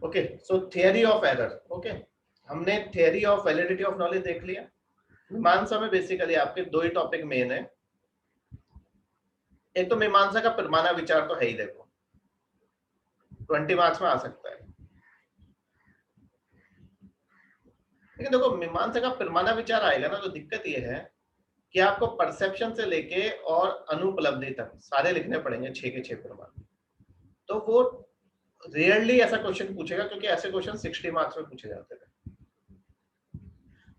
Okay, so theory of error. Okay, हमने theory of validity of knowledge देख लिया। मीमांसा में बेसिकली आपके दो ही टॉपिक मेन है। एक तो मीमांसा का पैमाना विचार तो है ही, देखो 20 मार्क्स में आ सकता है। लेकिन देखो मीमांसा का पैमाना विचार आएगा ना, तो दिक्कत ये है कि आपको परसेप्शन से लेके और अनुपलब्धि तक सारे लिखने पड़ेंगे, 6 के 6 प्रमाण। तो वो रेयरली ऐसा क्वेश्चन पूछेगा, क्योंकि ऐसे क्वेश्चन 60 मार्क्स में पूछे जाते थे।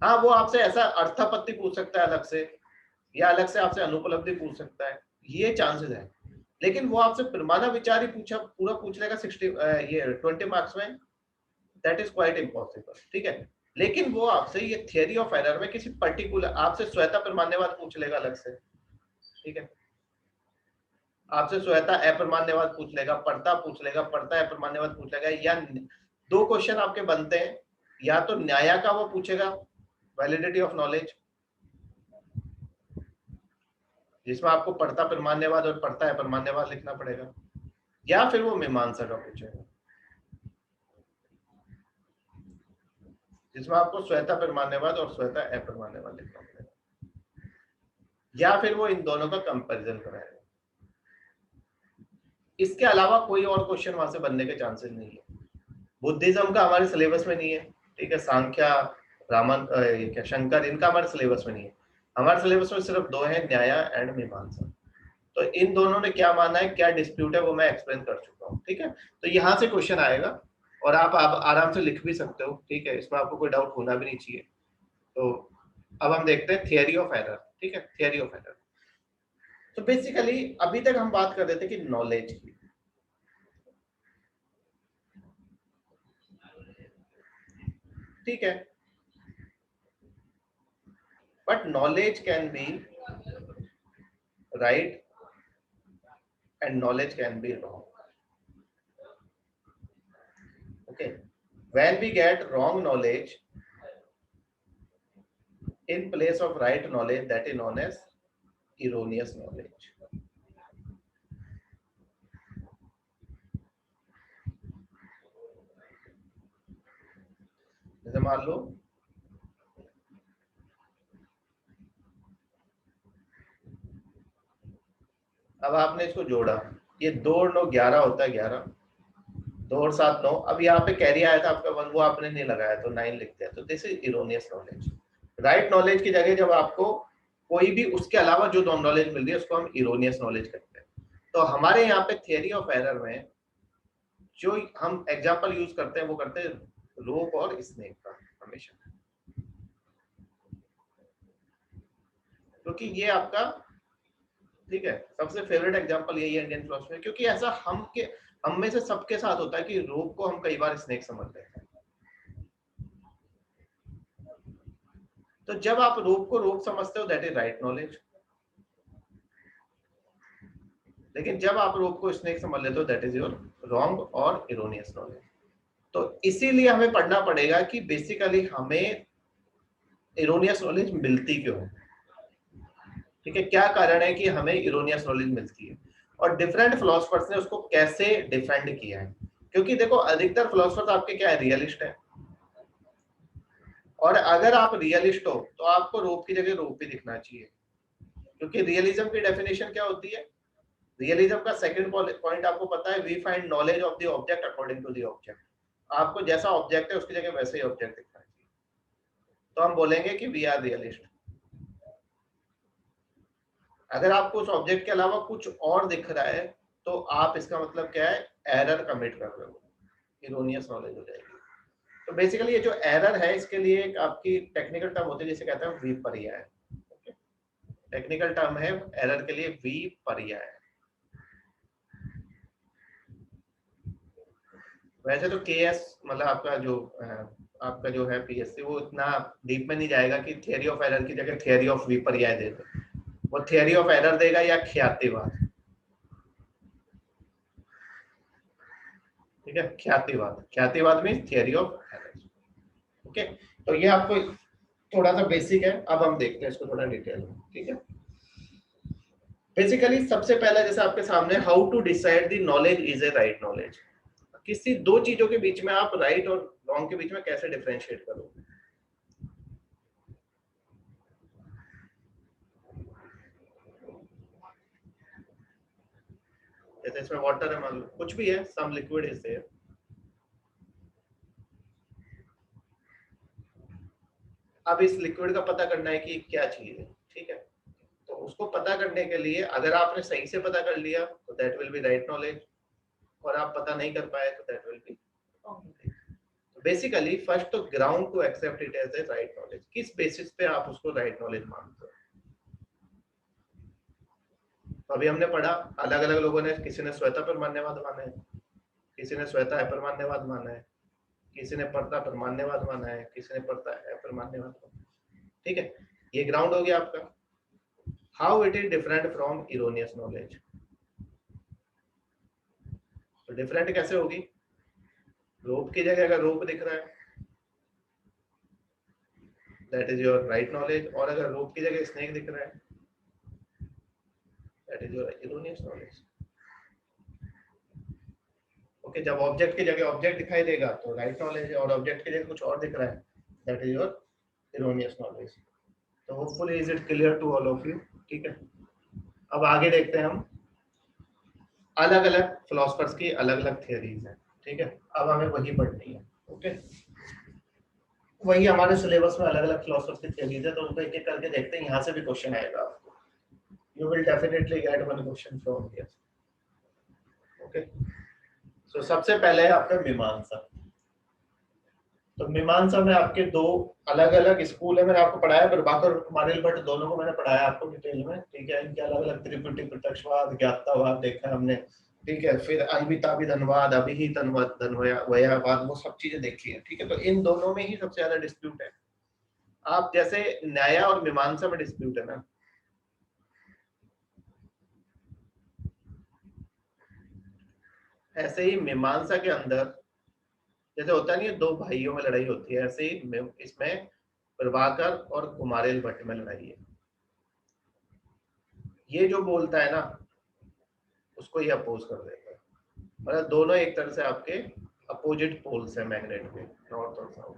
हाँ, वो आपसे ऐसा अर्थापत्ति पूछ सकता है अलग से, या अलग से आपसे अनुपलब्धि पूछ सकता है, ये चांसेस है। लेकिन वो आपसे पैमाना विचार ही पूरा पूछ लेगा 20 मार्क्स में, दैट इज क्वाइट इम्पॉसिबल। ठीक है, लेकिन वो आपसे ये थियरी ऑफ एरर में किसी पर्टिकुलर आपसे श्वेता पैमान्यवाद पूछ लेगा अलग से। ठीक है, आपसे श्वेता अप्रमाण्यवाद पूछ लेगा, पड़ता पूछ लेगा, पड़ता अप्रमाण्यवाद पूछ लेगा, या दो क्वेश्चन आपके बनते हैं, या तो न्याय का वो पूछेगा वैलिडिटी ऑफ नॉलेज, जिसमें आपको पड़ता पैमान्यवाद और पड़ता अप्रमाण्यवाद लिखना पड़ेगा, या फिर वो मीमांसा का पूछेगा, जिसमें आपको श्वेता पैमान्यवाद और श्वेता अप्रमाण्यवाद लिखना पड़ेगा, या फिर वो इन दोनों का कंपैरिजन कराएगा। इसके अलावा कोई और क्वेश्चन वहां से बनने के चांसेस नहीं है। बुद्धिज्म का हमारे सिलेबस में नहीं है। ठीक है, सांख्या, रामन, क्या शंकर, इनका हमारे सिलेबस में नहीं है। हमारे सिलेबस में सिर्फ दो है, न्याय एंड मीमांसा। तो इन दोनों ने क्या माना है, क्या डिस्प्यूट है, वो मैं एक्सप्लेन कर चुका हूँ। ठीक है, तो यहाँ से क्वेश्चन आएगा और आप आराम से लिख भी सकते हो। ठीक है, इसमें आपको कोई डाउट होना भी नहीं चाहिए। तो अब हम देखते हैं थियरी ऑफ एरर। ठीक है, थियरी ऑफ एरर। तो बेसिकली अभी तक हम बात कर रहे थे कि नॉलेज की। ठीक है, but knowledge can be right and knowledge can be wrong. Okay, when we get wrong knowledge in place of right knowledge, that is known as erroneous knowledge. जैसे मान लो अब आपने इसको जोड़ा, ये 2 और 9 11 होता है, 11, 2 और 7 9। अब यहाँ पे कैरी आया था आपका 1, वो आपने नहीं लगाया तो 9 लिखते हैं। तो this is erroneous knowledge. Right knowledge की जगह जब आपको कोई भी उसके अलावा जो नॉलेज मिल रही है उसको हम इरोनियस नॉलेज कहते हैं। तो हमारे यहाँ पे थियरी ऑफ एरर में जो हम एग्जांपल यूज करते हैं वो करते हैं रोप और स्नेक का हमेशा, क्योंकि ये आपका, ठीक है, सबसे फेवरेट एग्जांपल यही है इंडियन फिलोसफी में। क्योंकि ऐसा हम में से सबके साथ होता है कि रोप को हम कई बार स्नेक समझ लेते हैं। तो जब आप रोप को रोप समझते हो, दैट इज राइट नॉलेज। लेकिन जब आप रोप को स्नेक समझ लेते हो, दैट इज योर रॉन्ग और इरोनियस नॉलेज। तो इसीलिए हमें पढ़ना पड़ेगा कि बेसिकली हमें इरोनियस नॉलेज मिलती क्यों है। ठीक है, क्या कारण है कि हमें इरोनियस नॉलेज मिलती है, और डिफरेंट फिलोसफर्स ने उसको कैसे डिफेंड किया है। क्योंकि देखो अधिकतर फिलोसफर्स आपके क्या है, रियलिस्ट है। और अगर आप रियलिस्ट हो तो आपको रोप की जगह रोप भी दिखना चाहिए, क्योंकि रियलिज्म की डेफिनेशन क्या होती है। रियलिज्म का सेकंड पॉइंट आपको पता है, we find knowledge of the object according to the object. आपको जैसा ऑब्जेक्ट है उसकी जगह वैसे ही ऑब्जेक्ट दिखना चाहिए। तो हम बोलेंगे कि वी आर रियलिस्ट। अगर आपको उस ऑब्जेक्ट के अलावा कुछ और दिख रहा है तो आप, इसका मतलब क्या है, एरर कमिट कर रहे हो, इरोनियस नॉलेज हो जाएगी। तो बेसिकली ये जो एरर है, इसके लिए एक आपकी टेक्निकल टर्म होती है जिसे कहते हैं विपर्याय। टेक्निकल टर्म है एरर के लिए विपर्याय। वैसे तो केएस मतलब आपका जो है पीएससी, वो इतना डीप में नहीं जाएगा कि थियरी ऑफ एरर की जगह थियरी ऑफ विपर्याय दे दे। वो थियरी ऑफ एरर देगा या ख्यातिवाद। ठीक है, ख्यातिवाद means theory of error. Okay, तो ये आपको थोड़ा सा बेसिक है। अब हम देखते हैं इसको थोड़ा डिटेल में। ठीक है, बेसिकली सबसे पहला जैसे आपके सामने, how to decide the knowledge is a right knowledge. किसी दो चीजों के बीच में आप राइट और रॉन्ग के बीच में कैसे डिफरेंशिएट करोगे? जैसे इसमें वाटर है, मान लो कुछ भी है, सम लिक्विड इज देयर, अब इस लिक्विड का पता करना है कि क्या चीज है, ठीक है? तो उसको पता करने के लिए अगर आपने सही से पता कर लिया तो that will be right knowledge, और आप पता नहीं कर पाए तो that will be wrong knowledge. तो बेसिकली फर्स्ट तो ground to accept it as a right knowledge, किस बेसिस पे आप उसको राइट नॉलेज मानते हो? तो अभी हमने पढ़ा, अलग अलग लोगों ने, किसी ने श्वेता परमाण्यवाद माना है, किसी ने श्वेता अपरमाण्यवाद माना है, किसी ने पर्दा परमाण्यवाद माना है, किसी ने पर्दा अपरमाण्यवाद माना है, ठीक है? ये ग्राउंड हो गया आपका। How it is different from erroneous knowledge? तो डिफरेंट कैसे होगी? रोप की जगह अगर रोप दिख रहा है that is your right knowledge, और अगर रोप की जगह स्नेक दिख रहा है that is your erroneous knowledge. Okay, जब ऑब्जेक्ट की जगह ऑब्जेक्ट दिखाई देगा तो राइट नॉलेज है, और ऑब्जेक्ट की जगह कुछ और दिख रहा है that is your erroneous knowledge. तो hopefully is it clear to all of you? ठीक है, अब आगे देखते हैं हम, अलग अलग फिलोसफर्स की अलग अलग थियरीज हैं, ठीक है? अब हमें वही पढ़नी है, ओके? वही हमारे सिलेबस में अलग अलग फिलोसफर्स की थियरीज है, तो उनको एक एक करके देखते हैं, यहाँ से भी क्वेश्चन आएगा आपको, you will definitely get one question from here, okay? So सबसे पहले है आपका मीमांसा। तो मीमांसा में आपके दो अलग अलग स्कूल है, मैंने आपको पढ़ाया, प्रभाकर और कुमारिल भट्ट दोनों को मैंने पढ़ाया आपको डिटेल में, ठीक है? इनके अलग अलग त्रिपुटी, प्रत्यक्षवाद, ज्ञाततावाद देखा हमने, ठीक है? फिर अल्विताभिधनवाद, अभिहितवाद, धन्वयावाद, वो सब चीजें देखी है, ठीक है? तो इन दोनों में ही सबसे ज्यादा डिस्प्यूट है। आप जैसे न्याय और मीमांसा में डिस्प्यूट है ना, ऐसे ही मीमांसा के अंदर जैसे होता नहीं है, दो भाइयों में लड़ाई होती है, ऐसे ही इसमें प्रभाकर और कुमारिल भट्ट में लड़ाई है। ये जो बोलता है ना उसको ये अपोज कर देता है, मतलब दोनों एक तरह से आपके अपोजिट पोल्स है मैग्नेट के, नॉर्थ और साउथ।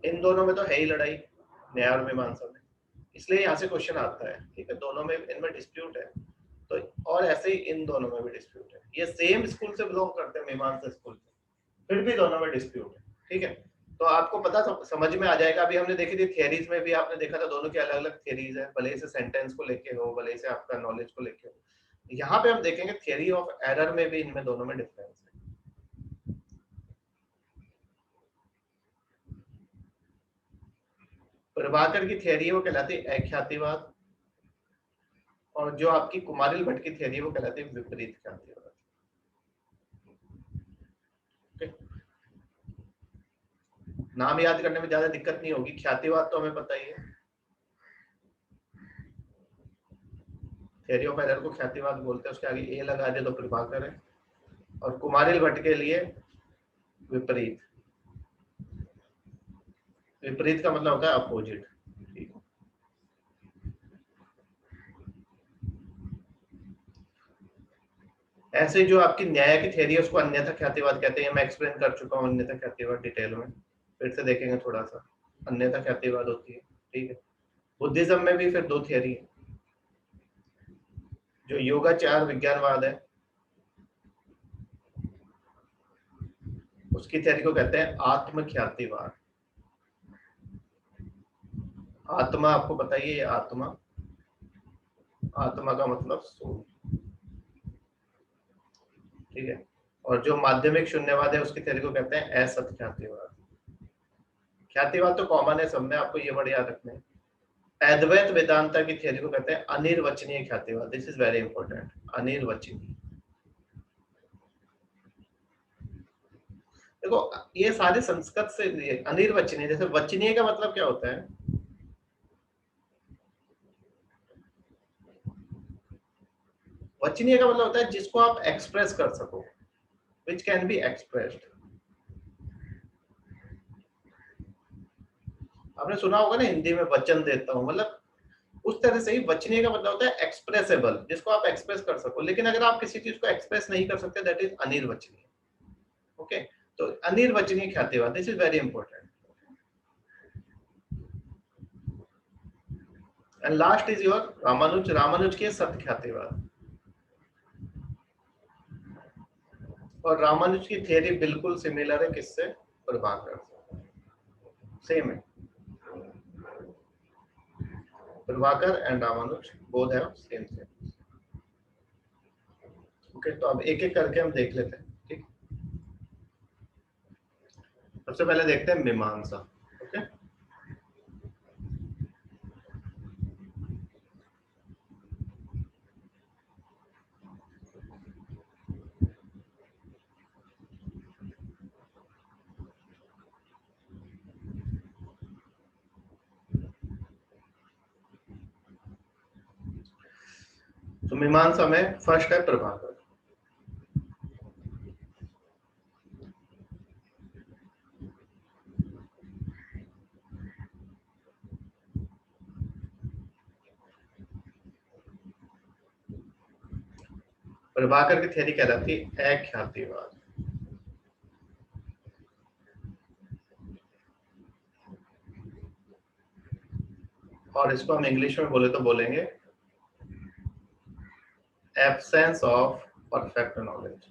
इन दोनों में तो है ही लड़ाई, न्याय और मीमांसा में, इसलिए यहाँ से क्वेश्चन आता है, ठीक है? दोनों में इनमें डिस्प्यूट है, तो और ऐसे ही इन दोनों में भी डिस्प्यूट है। ये सेम स्कूल से बिलोंग करते हैं, मीमांसा स्कूल से, फिर भी दोनों में डिस्प्यूट है, ठीक है? तो आपको पता समझ में आ जाएगा। अभी हमने देखी थी थियरीज में भी, आपने देखा था दोनों की अलग अलग थियरीज है, भले से सेंटेंस को लेके हो, भले से आपका नॉलेज को लेके हो। यहाँ पे हम देखेंगे थियरी ऑफ एरर में भी इनमें दोनों में डिफरेंस है। प्रभाकर की थियरी वो कहलाती है अख्यातिवाद, और जो आपकी कुमारिल भट्ट की थियरी वो कहलाती है विपरीत ख्यातिवाद, okay? नाम याद करने में ज्यादा दिक्कत नहीं होगी, ख्यातिवाद तो हमें पता ही है, थियरी ऑफ एरर को ख्यातिवाद बोलते हैं, उसके आगे ए लगा दे तो प्रभाकर है, और कुमारिल भट्ट के लिए विपरीत, विपरीत का मतलब होता है अपोजिट, ठीक है? ऐसे जो आपकी न्याय की थियरी है उसको अन्यथा ख्यातिवाद कहते हैं, मैं एक्सप्लेन कर चुका हूँ अन्यथा ख्यातिवाद डिटेल में, फिर से देखेंगे थोड़ा सा। अन्यथा ख्यातिवाद होती है, ठीक है? बुद्धिज्म में भी फिर दो थियरी है, जो योगाचार विज्ञानवाद है उसकी थियरी को कहते हैं आत्मख्यातिवाद। आत्मा आपको बताइए, आत्मा, आत्मा का मतलब सोल, ठीक है? और जो माध्यमिक शून्यवाद है उसकी थियरी को कहते हैं असत ख्यातिवाद। ख्यातिवाद तो कॉमन है सब में, आपको ये वर्ड याद रखने हैं। अद्वैत वेदांता की थियरी को कहते हैं अनिर्वचनीय ख्यातिवाद, दिस इज वेरी इंपॉर्टेंट, अनिर्वचनीय। देखो ये सारे संस्कृत से लिए, अनिर्वचनीय, जैसे वचनीय का मतलब क्या होता है? वचनीय का मतलब होता है जिसको आप एक्सप्रेस कर सको, which can be expressed। आपने सुना होगा ना हिंदी में वचन देता हूं, मतलब उस तरह से ही वचनीय का मतलब होता है एक्सप्रेसेबल, जिसको आप एक्सप्रेस कर सको। लेकिन अगर आप किसी चीज को एक्सप्रेस नहीं कर सकते, दैट इज अनिर्वचनीय। ओके, तो अनिर्वचनीय ख्यातिवाद, this is very important. And last is your Ramanuja. Ramanuja की सत्य ख्यातिवाद। और रामानुज की थियरी बिल्कुल सिमिलर है किससे? प्रभाकर से, सेम है। Prabhakar and Ramanuja both have same thing. Okay, तो अब एक एक करके हम देख लेते हैं। ठीक, सबसे पहले देखते हैं मीमांसा। ओके, तो मीमांसा में फर्स्ट है प्रभाकर। प्रभाकर की थियरी कहलाती है अख्यातिवाद। और इसको हम इंग्लिश में बोले तो बोलेंगे absence of perfect knowledge.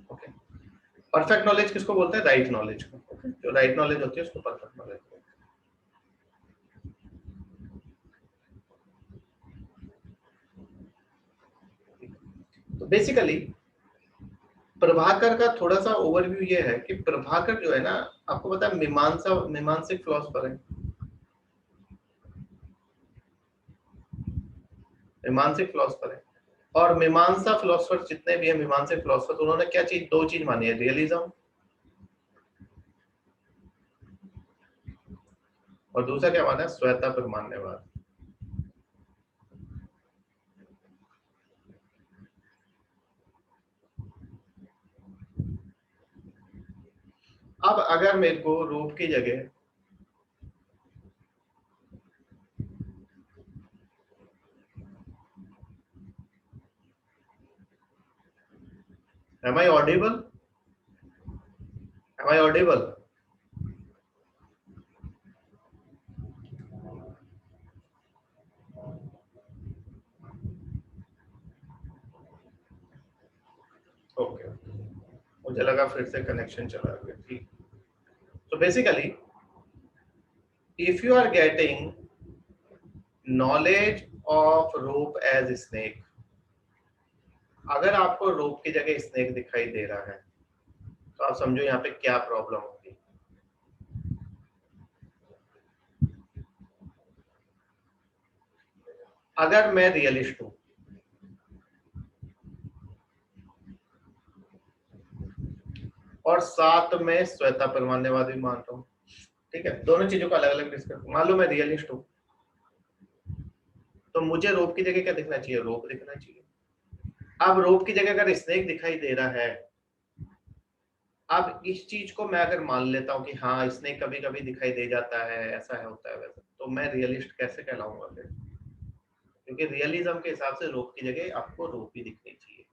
Okay, perfect knowledge किसको बोलते हैं? राइट नॉलेज को। ओके, जो राइट नॉलेज होती है उसको परफेक्ट नॉलेज बोलते हैं। तो बेसिकली प्रभाकर का थोड़ा सा ओवरव्यू ये है कि प्रभाकर जो है ना, आपको पता है मीमांसिक फिलोसफर है। मीमांसिक फिलोसफर है। और मीमांसा फिलोसफर जितने भी हैं, मीमांसिक फिलोसफर, तो उन्होंने क्या चीज, दो चीज मानी है, रियलिज्म और दूसरा क्या माना है? स्वयता पर मान्यवाद। अब अगर मेरे को रूप की जगह Am I audible? Am I audible? Okay, मुझे लगा फिर से कनेक्शन चला गया। ठीक, तो basically if you are getting knowledge of rope as snake, अगर आपको रोप की जगह स्नेक दिखाई दे रहा है, तो आप समझो यहाँ पे क्या प्रॉब्लम होगी। अगर मैं रियलिस्ट हूं और साथ में श्वेता परमाण्यवादी मानता हूँ, ठीक है, दोनों चीजों को अलग अलग डिस्कस। मान लो मैं रियलिस्ट हूँ, तो मुझे रोप की जगह क्या दिखना चाहिए? रोप दिखना चाहिए। अब रोप की जगह अगर स्नेक दिखाई दे रहा है, अब इस चीज को मैं अगर मान लेता हूँ कि हाँ स्नेक कभी कभी दिखाई दे जाता है, ऐसा है, होता है वैसा, तो मैं रियलिस्ट कैसे कहलाऊंगा फिर? क्योंकि रियलिज्म के हिसाब से रोप की जगह आपको रोप ही दिखनी चाहिए।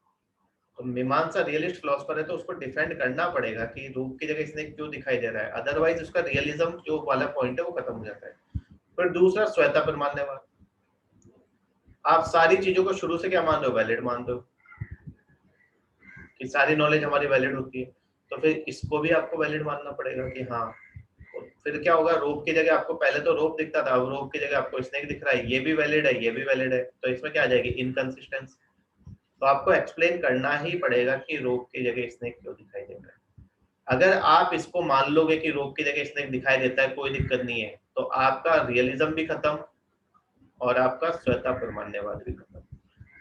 तो मीमांसा रियलिस्ट फिलोसफर है, तो उसको डिफेंड करना पड़ेगा कि रूप की जगह स्नेक क्यों दिखाई दे रहा है, अदरवाइज उसका रियलिज्म जो वाला पॉइंट है वो खत्म हो जाता है। फिर दूसरा श्वेता पर मान्यवाद। आप सारी चीजों को शुरू से क्या मान रहे हो? वैलिड मान रहे हो कि सारी नॉलेज हमारी वैलिड होती है, तो फिर इसको भी आपको वैलिड मानना पड़ेगा कि हाँ। तो फिर क्या होगा? रोप की जगह आपको पहले तो रोप दिखता था, अब रोप की जगह आपको स्नेक दिख रहा है, ये भी वैलिड है, ये भी वैलिड है, तो इसमें क्या आ जाएगी? इनकंसिस्टेंस। तो आपको एक्सप्लेन करना ही पड़ेगा कि रोप की जगह स्नेक क्यों दिखाई दे रहा है। अगर आप इसको मान लोगे कि रोप की जगह स्नेक दिखाई देता है, कोई दिक्कत नहीं है, तो आपका रियलिज्म भी खत्म और आपका स्वतः परमाण्यवाद भी खत्म।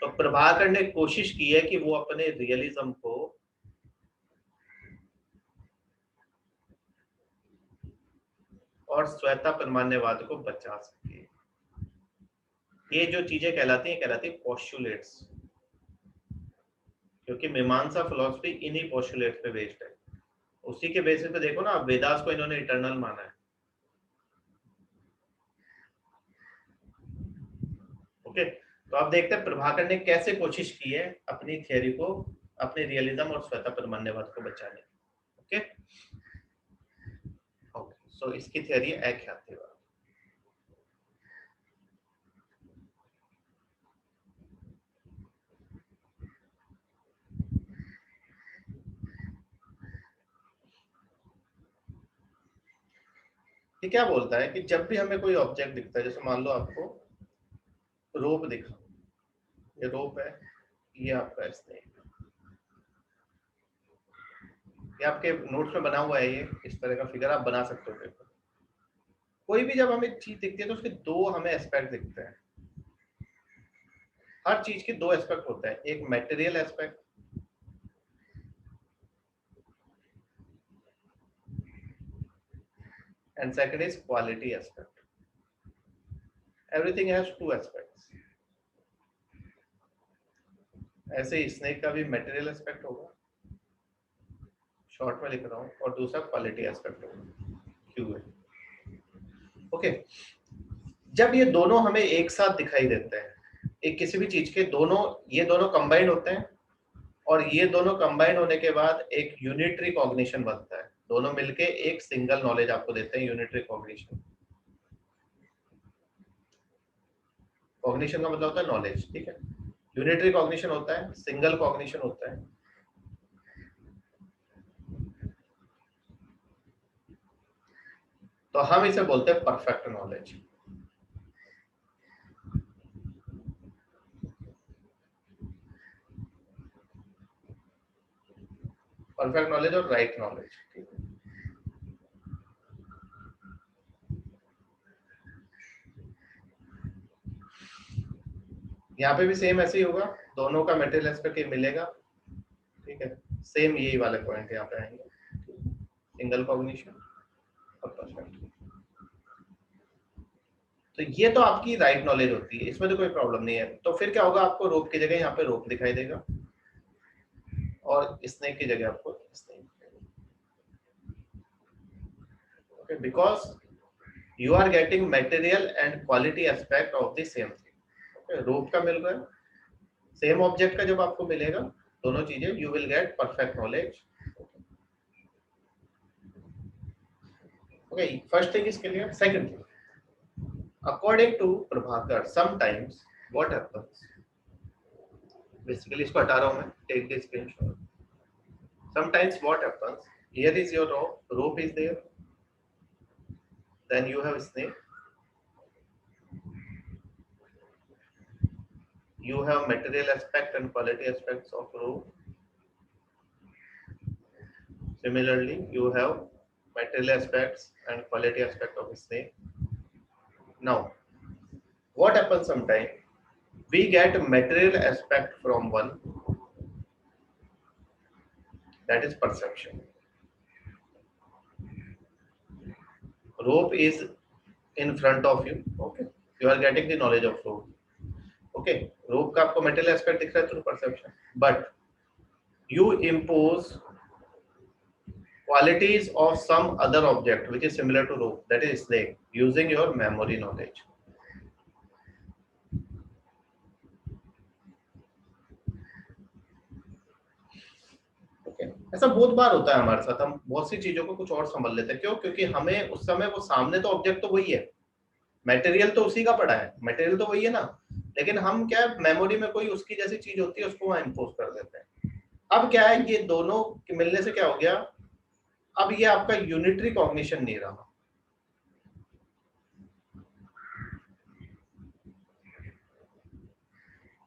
तो प्रभाकर ने कोशिश की है कि वो अपने रियलिज्म को और स्वतः परमाण्यवाद को बचा सके। ये जो चीजें कहलाती हैं, कहलाती है पोस्टुलेट्स। क्योंकि मीमांसा फिलॉसफी इन्हीं पोस्टुलेट पे बेस्ड है। उसी के बेसिस पे देखो ना, अब वेदास को इन्होंने इटर्नल माना है। ओके, तो आप देखते हैं प्रभाकर ने कैसे कोशिश की है अपनी थियोरी को, अपने रियलिज्म और स्वतः परमाण्यवाद को बचाने। ओके ओके, सो इसकी थियोरी है अख्यातिवाद। ये क्या बोलता है कि जब भी हमें कोई ऑब्जेक्ट दिखता है, जैसे मान लो आपको रोप दिखा, ये रोप है, ये आपका स्नेक, ये आपके नोट्स में बना हुआ है, ये इस तरह का फिगर आप बना सकते हो पेपर। कोई भी जब हमें चीज दिखती है तो उसके दो हमें एस्पेक्ट दिखते हैं। हर चीज के दो एस्पेक्ट होते हैं, एक material aspect, and second is quality aspect. Everything has two aspects. ऐसे ही स्नेक का भी मटेरियल एस्पेक्ट होगा, शॉर्ट में लिख रहा हूँ, और दूसरा क्वालिटी एस्पेक्ट होगा, क्यू है। ओके, जब ये दोनों हमें एक साथ दिखाई देते हैं, एक किसी भी चीज के दोनों, ये दोनों कंबाइंड होते हैं, और ये दोनों कंबाइंड होने के बाद एक यूनिटरी कॉग्निशन बनता है। दोनों मिलके एक सिंगल नॉलेज आपको देते हैं, यूनिटरी कॉग्निशन। कॉग्निशन का मतलब होता है नॉलेज, ठीक है। यूनिटरी कॉग्निशन होता है, सिंगल कॉग्निशन होता है। तो हम इसे बोलते हैं परफेक्ट नॉलेज। परफेक्ट नॉलेज और राइट नॉलेज, ठीक है। यहाँ पे भी सेम ऐसे ही होगा, दोनों का मटेरियल एस्पेक्ट मिलेगा, ठीक है। सेम यही वाले पॉइंट यहाँ पे आएंगे, सिंगल कॉग्निशन और परफेक्ट। तो ये तो आपकी राइट नॉलेज होती है, इसमें तो कोई प्रॉब्लम नहीं है। तो फिर क्या होगा, आपको रोप की जगह यहाँ पे रोप दिखाई देगा, और स्नेक की जगह आपको snake. Okay, because you are getting material and quality aspect of the same thing. Okay, रोप का मिल रहा है, सेम ऑब्जेक्ट का जब आपको मिलेगा दोनों चीजें, you will get perfect knowledge. Okay, first thing is clear. Second thing, according to Prabhakar, sometimes what happens, basically इसको हटा रहा हूँ मैं, take this screenshot. Sometimes what happens, here is your rope is there, then you have snake, you have material aspect and quality aspects of rope. Similarly, you have material aspects and quality aspect of snake. Now, what happens sometimes, we get material aspect from one, that is perception. Rope is in front of you, okay, you are getting the knowledge of rope. Okay, rope का आपको material aspect दिख रहा है through perception, but you impose qualities of some other object which is similar to rope, that is snake, using your memory knowledge. ऐसा बहुत बार होता है हमारे साथ, हम बहुत सी चीजों को कुछ और समझ लेते हैं। क्यों? क्योंकि हमें उस समय वो सामने तो ऑब्जेक्ट तो वही है, मटेरियल तो उसी का पड़ा है, मटेरियल तो वही है ना, लेकिन हम क्या मेमोरी में कोई उसकी जैसी चीज होती है उसको वहां इम्पोज कर देते हैं। अब क्या है, ये दोनों के मिलने से क्या हो गया, अब ये आपका यूनिटरी कॉग्निशन नहीं रहा।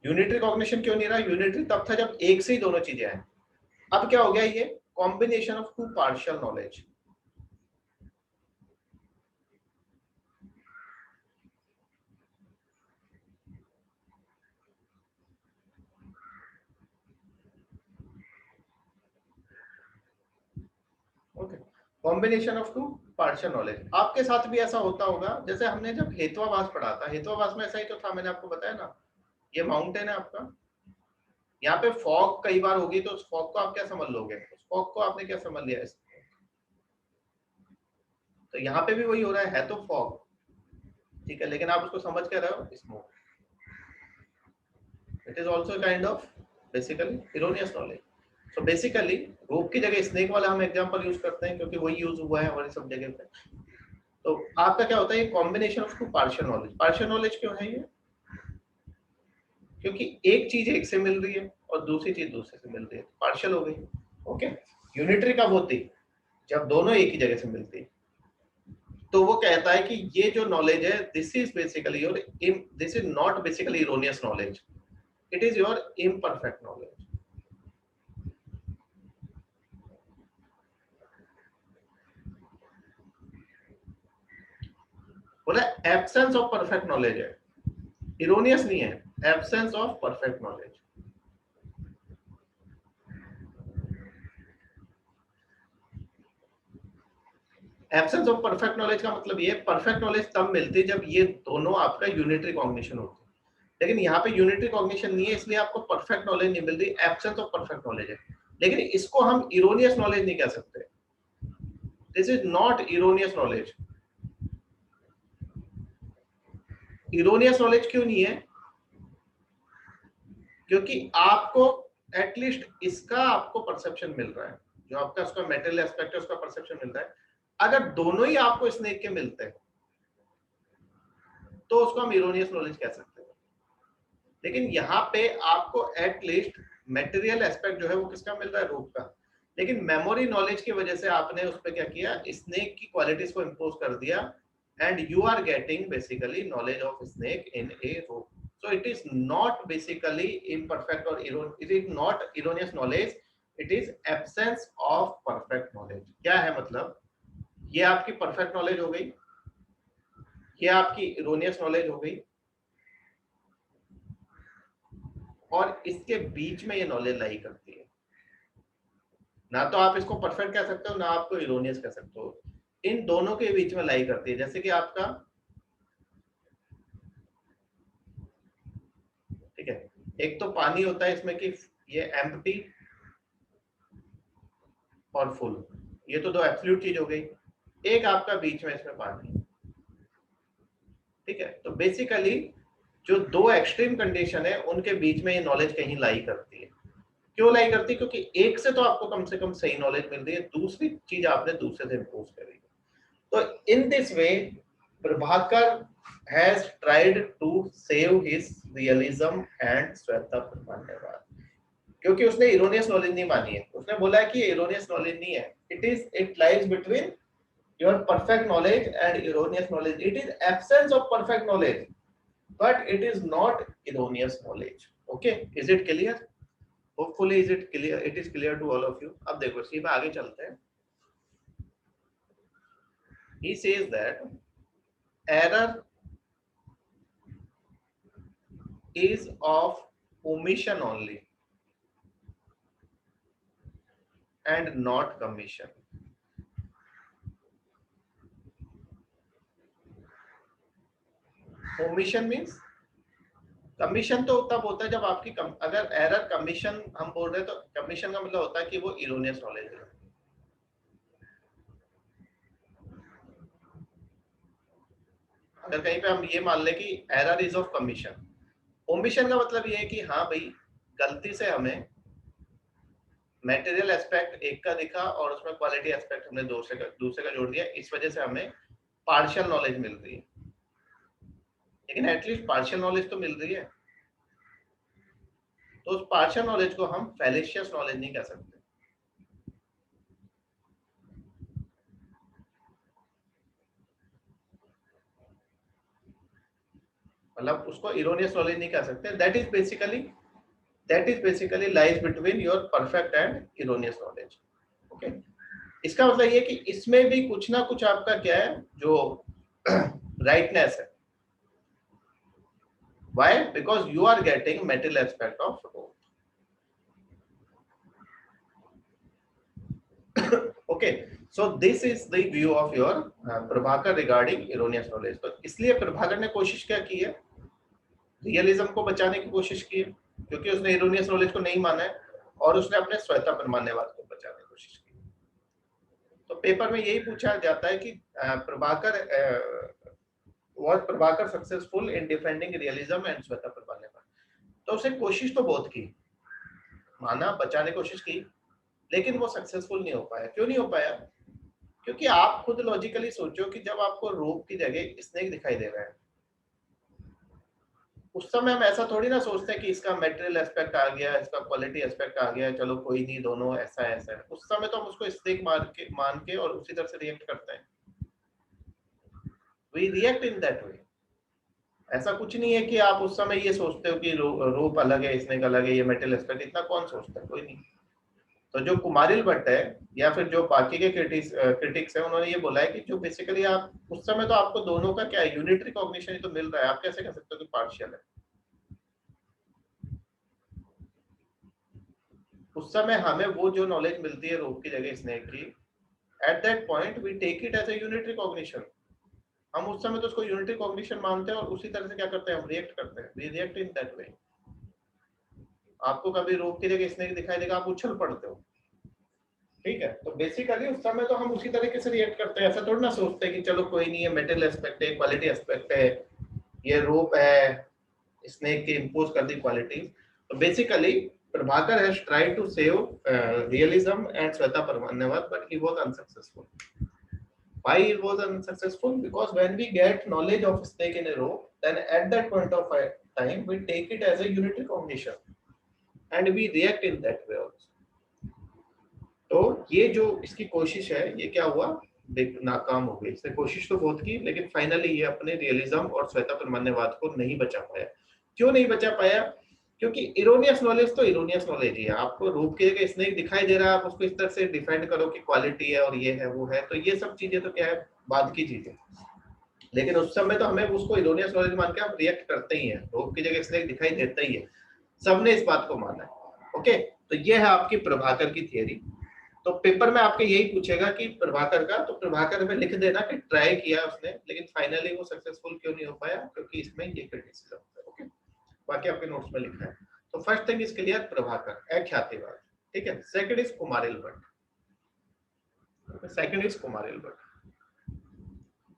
यूनिटरी कॉग्निशन क्यों नहीं रहा? यूनिटरी तब था जब एक से ही दोनों चीजें आए। अब क्या हो गया, ये combination of two partial knowledge. Okay, combination of two partial knowledge. आपके साथ भी ऐसा होता होगा, जैसे हमने जब हेत्वाभास पढ़ा था, हेत्वाभास में ऐसा ही तो था, मैंने आपको बताया ना, ये माउंटेन है आपका, यहाँ पे फॉग कई बार होगी, तो उस फॉग को आप क्या समझ लोगे, उस फॉग को आपने क्या समझ लिया, तो यहाँ पे भी वही हो रहा है तो फॉग, ठीक है, लेकिन आप उसको समझ क्या रहे हो, smoke. It is also kind of basically erroneous knowledge. So basically rope की जगह स्नेक वाला हम एग्जांपल यूज करते हैं क्योंकि वही यूज हुआ है हमारी सब जगह पे। तो आपका क्या होता है, combination of two partial knowledge. Partial knowledge क्यों है ये, क्योंकि एक चीज एक से मिल रही है और दूसरी चीज दूसरे से मिल रही है, पार्शियल हो गई। ओके, यूनिटरी कब होती, जब दोनों एक ही जगह से मिलती है। तो वो कहता है कि ये जो नॉलेज है, this is basically your, this is not basically erroneous knowledge, it is your imperfect knowledge. बोला एब्सेंस ऑफ परफेक्ट नॉलेज है, इरोनियस नहीं है, absence of perfect knowledge. Absence of perfect knowledge का मतलब ये, परफेक्ट नॉलेज तब मिलती है जब ये दोनों आपका यूनिटरी कॉग्निशन होती है, लेकिन यहाँ पे यूनिटरी कॉग्निशन नहीं है, इसलिए आपको परफेक्ट नॉलेज नहीं मिल रही, एब्सेंस ऑफ परफेक्ट नॉलेज है। लेकिन इसको हम इरोनियस नॉलेज नहीं कह सकते, this is not erroneous knowledge. Erroneous knowledge क्यों नहीं है, क्योंकि आपको एटलीस्ट इसका आपको परसेप्शन मिल रहा है, जो आपका उसका मेटल एस्पेक्ट है उसका परसेप्शन मिल रहा है। अगर दोनों ही आपको स्नेक के मिलते हैं तो उसको हम इरोनियस नॉलेज कह सकते हैं, लेकिन यहाँ पे आपको एटलीस्ट मेटेरियल एस्पेक्ट जो है वो किसका मिल रहा है, रूप का। लेकिन मेमोरी नॉलेज की वजह से आपने उस पर क्या किया, स्नेक की क्वालिटीज को इम्पोज कर दिया, and you are getting basically knowledge of snake in a rope. So it is not basically imperfect or it is not erroneous knowledge, it is absence of perfect knowledge। क्या है मतलब, ये आपकी perfect knowledge हो गई, ये आपकी erroneous knowledge हो गई, और इसके बीच में ये knowledge लाई करती है। ना तो आप इसको perfect कह सकते हो, ना आपको erroneous कह सकते हो, इन दोनों के बीच में लाई करती है। जैसे कि आपका, ठीक है, एक तो पानी होता है इसमें कि ये एम्प्टी और फुल, ये तो दो एब्सोल्यूट चीज हो गई। एक आपका बीच में इसमें पानी, ठीक है। तो बेसिकली जो दो एक्सट्रीम कंडीशन है उनके बीच में ये नॉलेज कहीं लाई करती है। क्यों लाई करती है, क्योंकि एक से तो आपको कम से कम सही नॉलेज मिल रही है, दूसरी चीज आपने दूसरे से इम्पोज करी। तो in this way Prabhakara has tried to save his realism and श्वेता मान्यवाद, क्योंकि उसने इरोनियस नॉलेज नहीं मानी है। उसने बोला है कि इरोनियस नॉलेज नहीं है, it lies between your perfect knowledge and erroneous knowledge. It is absence of perfect knowledge, but it is not erroneous knowledge. Okay, is it clear? Hopefully is it clear, it is clear to all of you. अब देखो इसी में आगे चलते हैं। He says that error is of omission only and not commission. Omission means, commission तो तब होता है जब आपकी अगर एरर कमीशन हम बोल रहे हैं तो कमीशन का मतलब होता है कि वो इरोनियस नॉलेज है। अगर कहीं पे हम ये मान ले कि error is of commission, omission का मतलब ये है कि हाँ भाई गलती से हमें मटेरियल एस्पेक्ट एक का दिखा और उसमें क्वालिटी एस्पेक्ट हमने दूसरे का जोड़ दिया, इस वजह से हमें पार्शियल नॉलेज मिल रही है, लेकिन एटलीस्ट पार्शियल नॉलेज तो मिल रही है। तो उस पार्शियल नॉलेज को हम फैलेशियस नॉलेज नहीं कह सकते। मतलब उसको इरोनियस नॉलेज नहीं कह सकते। That is basically lies between your perfect and erroneous knowledge. Okay, इसका मतलब ये कि इसमें भी कुछ ना कुछ आपका क्या है, जो राइटनेस है। Why? Because you are getting metal aspect of both. Okay, so this is the view of your Prabhakar regarding erroneous knowledge। तो इसलिए प्रभाकर ने कोशिश क्या की है, रियलिज्म को बचाने की कोशिश की है। क्योंकि उसने इरोनियस नॉलेज को नहीं माना है और उसने अपने स्वयं परमान्यवाद को बचाने की कोशिश की। तो पेपर में यही पूछा जाता है कि Prabhakar successful in defending realism and स्वयं परमान्यवाद। तो उसने कोशिश तो बहुत की, माना, बचाने की कोशिश की, लेकिन वो सक्सेसफुल नहीं हो पाया। क्यों नहीं हो पाया? क्योंकि आप खुद लॉजिकली सोचो कि जब आपको रोप की जगह स्नेक दिखाई दे रहा है, उस समय हम ऐसा थोड़ी ना सोचते हैं कि इसका मटेरियल एस्पेक्ट आ गया, इसका क्वालिटी एस्पेक्ट आ गया, चलो कोई नहीं, दोनों ऐसा ऐसा है। उस समय तो हम उसको स्नेक मान के और उसी तरह से रिएक्ट करते हैं। We react in that way. ऐसा कुछ नहीं है कि आप उस समय ये सोचते हो कि रोप अलग है, स्नेक अलग है, ये मेटल एस्पेक्ट, इतना कौन सोचता है? कोई नहीं। तो जो कुमारिल भट्ट है या फिर जो बाकी के क्रिटिक्स है, उन्होंने ये बोला है कि जो बेसिकली आप उस समय तो आपको दोनों का क्या है, यूनिट रिकॉग्निशन ही तो मिल रहा है, आप कैसे कह सकते हो कि पार्शियल है? उस समय हमें वो जो नॉलेज मिलती है रोप की जगह स्नेक की, at that point we take it as a unit recognition. हम उस समय तो उसको यूनिट रिकॉग्निशन मानते हैं और उसी तरह से क्या करते हैं, हम रिएक्ट करते हैं। We react in that way. आपको कभी रोप की जगह स्नेक दिखाई देगा, आप उछल पड़ते हो, ठीक है? तो बेसिकली उस समय तो हम उसी तरीके से रिएक्ट करते हैं। ऐसा थोड़ा ना सोचते हैं कि चलो कोई नहीं है, मेटल एस्पेक्ट है, क्वालिटी एस्पेक्ट है, ये रोप है, स्नेक के इम्पोज कर दी क्वालिटी। तो basically Prabhakar has tried to save realism and Sweta Parmanyavad, but he was unsuccessful. Why he was unsuccessful? Because when we get knowledge of snake in a rope, then at that point of time we take it as a unitary cognition and we react in that way also. तो ये जो इसकी कोशिश है, ये क्या हुआ, नाकाम हो गई। इसने कोशिश तो बहुत की, लेकिन फाइनली ये अपने रियलिज्म और श्वेता परमान्यवाद को नहीं बचा पाया। क्यों नहीं बचा पाया? क्योंकि इरोनियस नॉलेज तो इरोनियस नॉलेज ही है। आपको रूप के जगह स्नेक दिखाई दे रहा है, आप उसको इस तरह से डिफेंड करो कि क्वालिटी है और ये है वो है, तो ये सब चीजें तो क्या है, बाद की चीजें। लेकिन उस समय तो हमें उसको इरोनियस नॉलेज मान के हम रिएक्ट करते ही है। रूप की जगह स्नेक दिखाई देता ही है, सबने इस बात को माना है। ओके, तो ये है आपकी प्रभाकर की थियरी। तो पेपर में आपके यही पूछेगा कि प्रभाकर का, तो प्रभाकर में लिख देना कि ट्राई किया उसने, लेकिन फाइनली वो सक्सेसफुल क्यों नहीं हो पाया, क्योंकि इसमें ये क्रिटिसिज्म है। ओके, बाकी आपके नोट्स में लिखा है। तो first thing is clear, Prabhakar एक ख्यातिवाद, ठीक है। Second is Kumarila Bhatt, second is Kumarila Bhatt.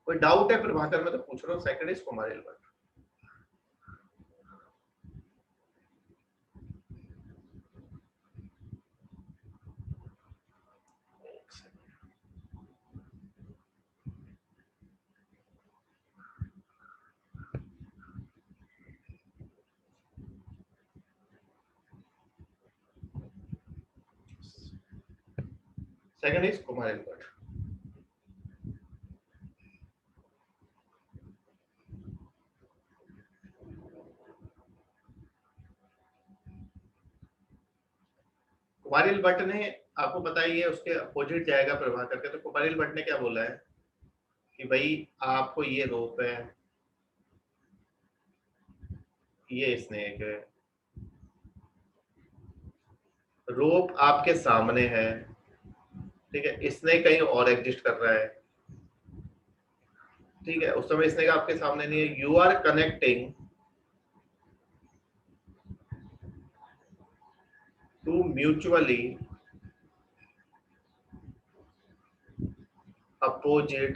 कोई डाउट है प्रभाकर में तो पूछ रहा हूँ। Second is Kumarila Bhatt. Second is Kumarila Bhatt. Kumarila Bhatta ने, आपको पता ही है, उसके अपोजिट जाएगा प्रभाकर के। तो कुमारिल भट्ट ने क्या बोला है कि भाई आपको ये रोप है, ये स्नेक है, रोप आपके सामने है, ठीक है, स्नेक कहीं और एग्जिस्ट कर रहा है, ठीक है, उस समय स्नेक आपके सामने नहीं है। You are connecting to mutually opposite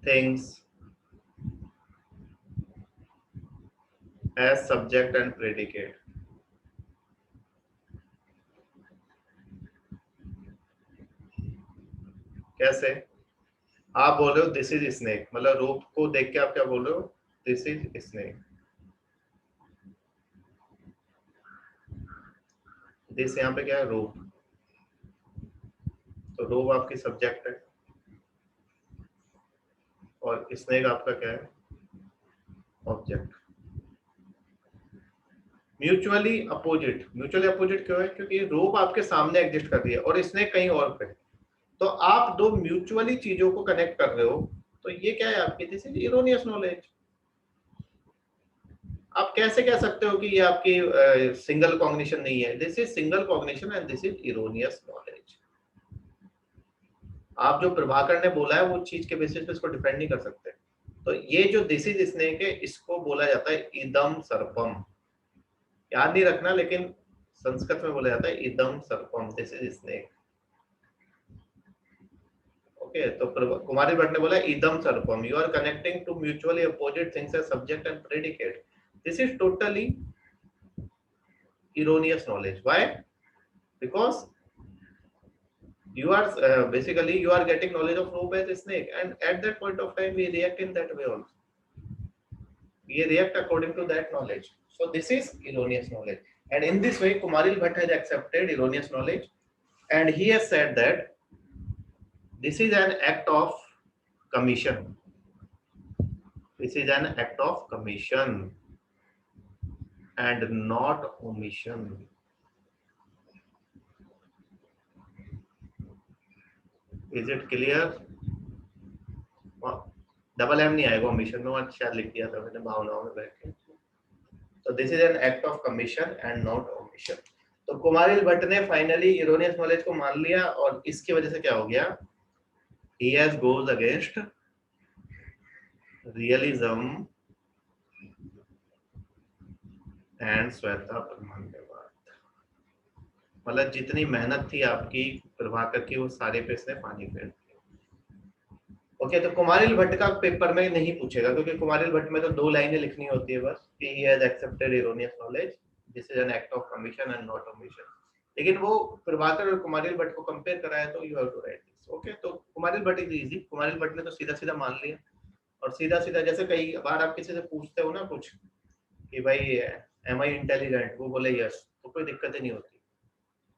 things as subject and predicate। कैसे? आप बोल रहे हो दिस इज स्नेक, मतलब रोप को देख के आप क्या बोल रहे हो, दिस इज स्नेक। दिस यहाँ पे क्या है, रोप। तो रोप आपकी सब्जेक्ट है और स्नेक आपका क्या है, object. Mutually opposite, mutually opposite क्यों है? क्योंकि रोप आपके सामने एग्जिस्ट कर रही है और स्नेक कहीं और पे। तो आप दो म्यूचुअली चीजों को कनेक्ट कर रहे हो, तो ये क्या है आपकी, दिस इज इरोनियस नॉलेज। आप कैसे कह सकते हो कि ये आपकी सिंगल कॉग्निशन नहीं है? This is single cognition and this is erroneous knowledge. आप जो प्रभाकर ने बोला है वो चीज के बेसिस पे इसको डिफेंड नहीं कर सकते। तो ये जो दिस इज स्नेक है इसको बोला जाता है इदम सर्पम। याद नहीं रखना, लेकिन संस्कृत में बोला जाता है इदम सर्पम, दिस इज स्नेक। ओके, तो कुमारी भट्ट ने बोला इदम सर्पम, you are connecting to mutually opposite things as subject and predicate, this is totally erroneous knowledge. Why? Because you are basically you are getting knowledge of rope as a snake, and at that point of time we react in that way also. We react according to that knowledge. So this is erroneous knowledge, and in this way Kumaril Bhatt has accepted erroneous knowledge, and he has said that this is an act of commission. This is an act of commission and not omission. Is it clear? Double M नहीं आएगा omission में, अच्छा लिख दिया था मैंने भावनाओं में बैठ के। तो this is an act of commission and not omission. तो कुमारिल भट्ट ने फाइनली इरोनियस नॉलेज को मान लिया, और इसकी वजह से क्या हो गया, he has goes against realism and श्वेता ब्रह्मांडवाद। मतलब जितनी मेहनत थी आपकी प्रभाकर की, वो सारे पे इसने पानी फेर दिया। ओके, तो कुमारिल भट्ट का पेपर में नहीं पूछेगा, क्योंकि कुमारिल भट्ट में तो 2 लाइनें लिखनी होती है बस, कि he has accepted erroneous knowledge, this is an act of commission and not omission. लेकिन वो प्रभाकर और कुमारिल भट्ट को कंपेयर कराया, तो you have to write this. Okay, तो कुमारिल भट्ट इज इजी। कुमारिल भट्ट ने तो सीधा सीधा मान लिया, और सीधा सीधा जैसे कई बार आप किसी से पूछते हो ना कुछ कि भाई एम आई इंटेलिजेंट, वो बोले यस, तो कोई दिक्कत ही नहीं होती,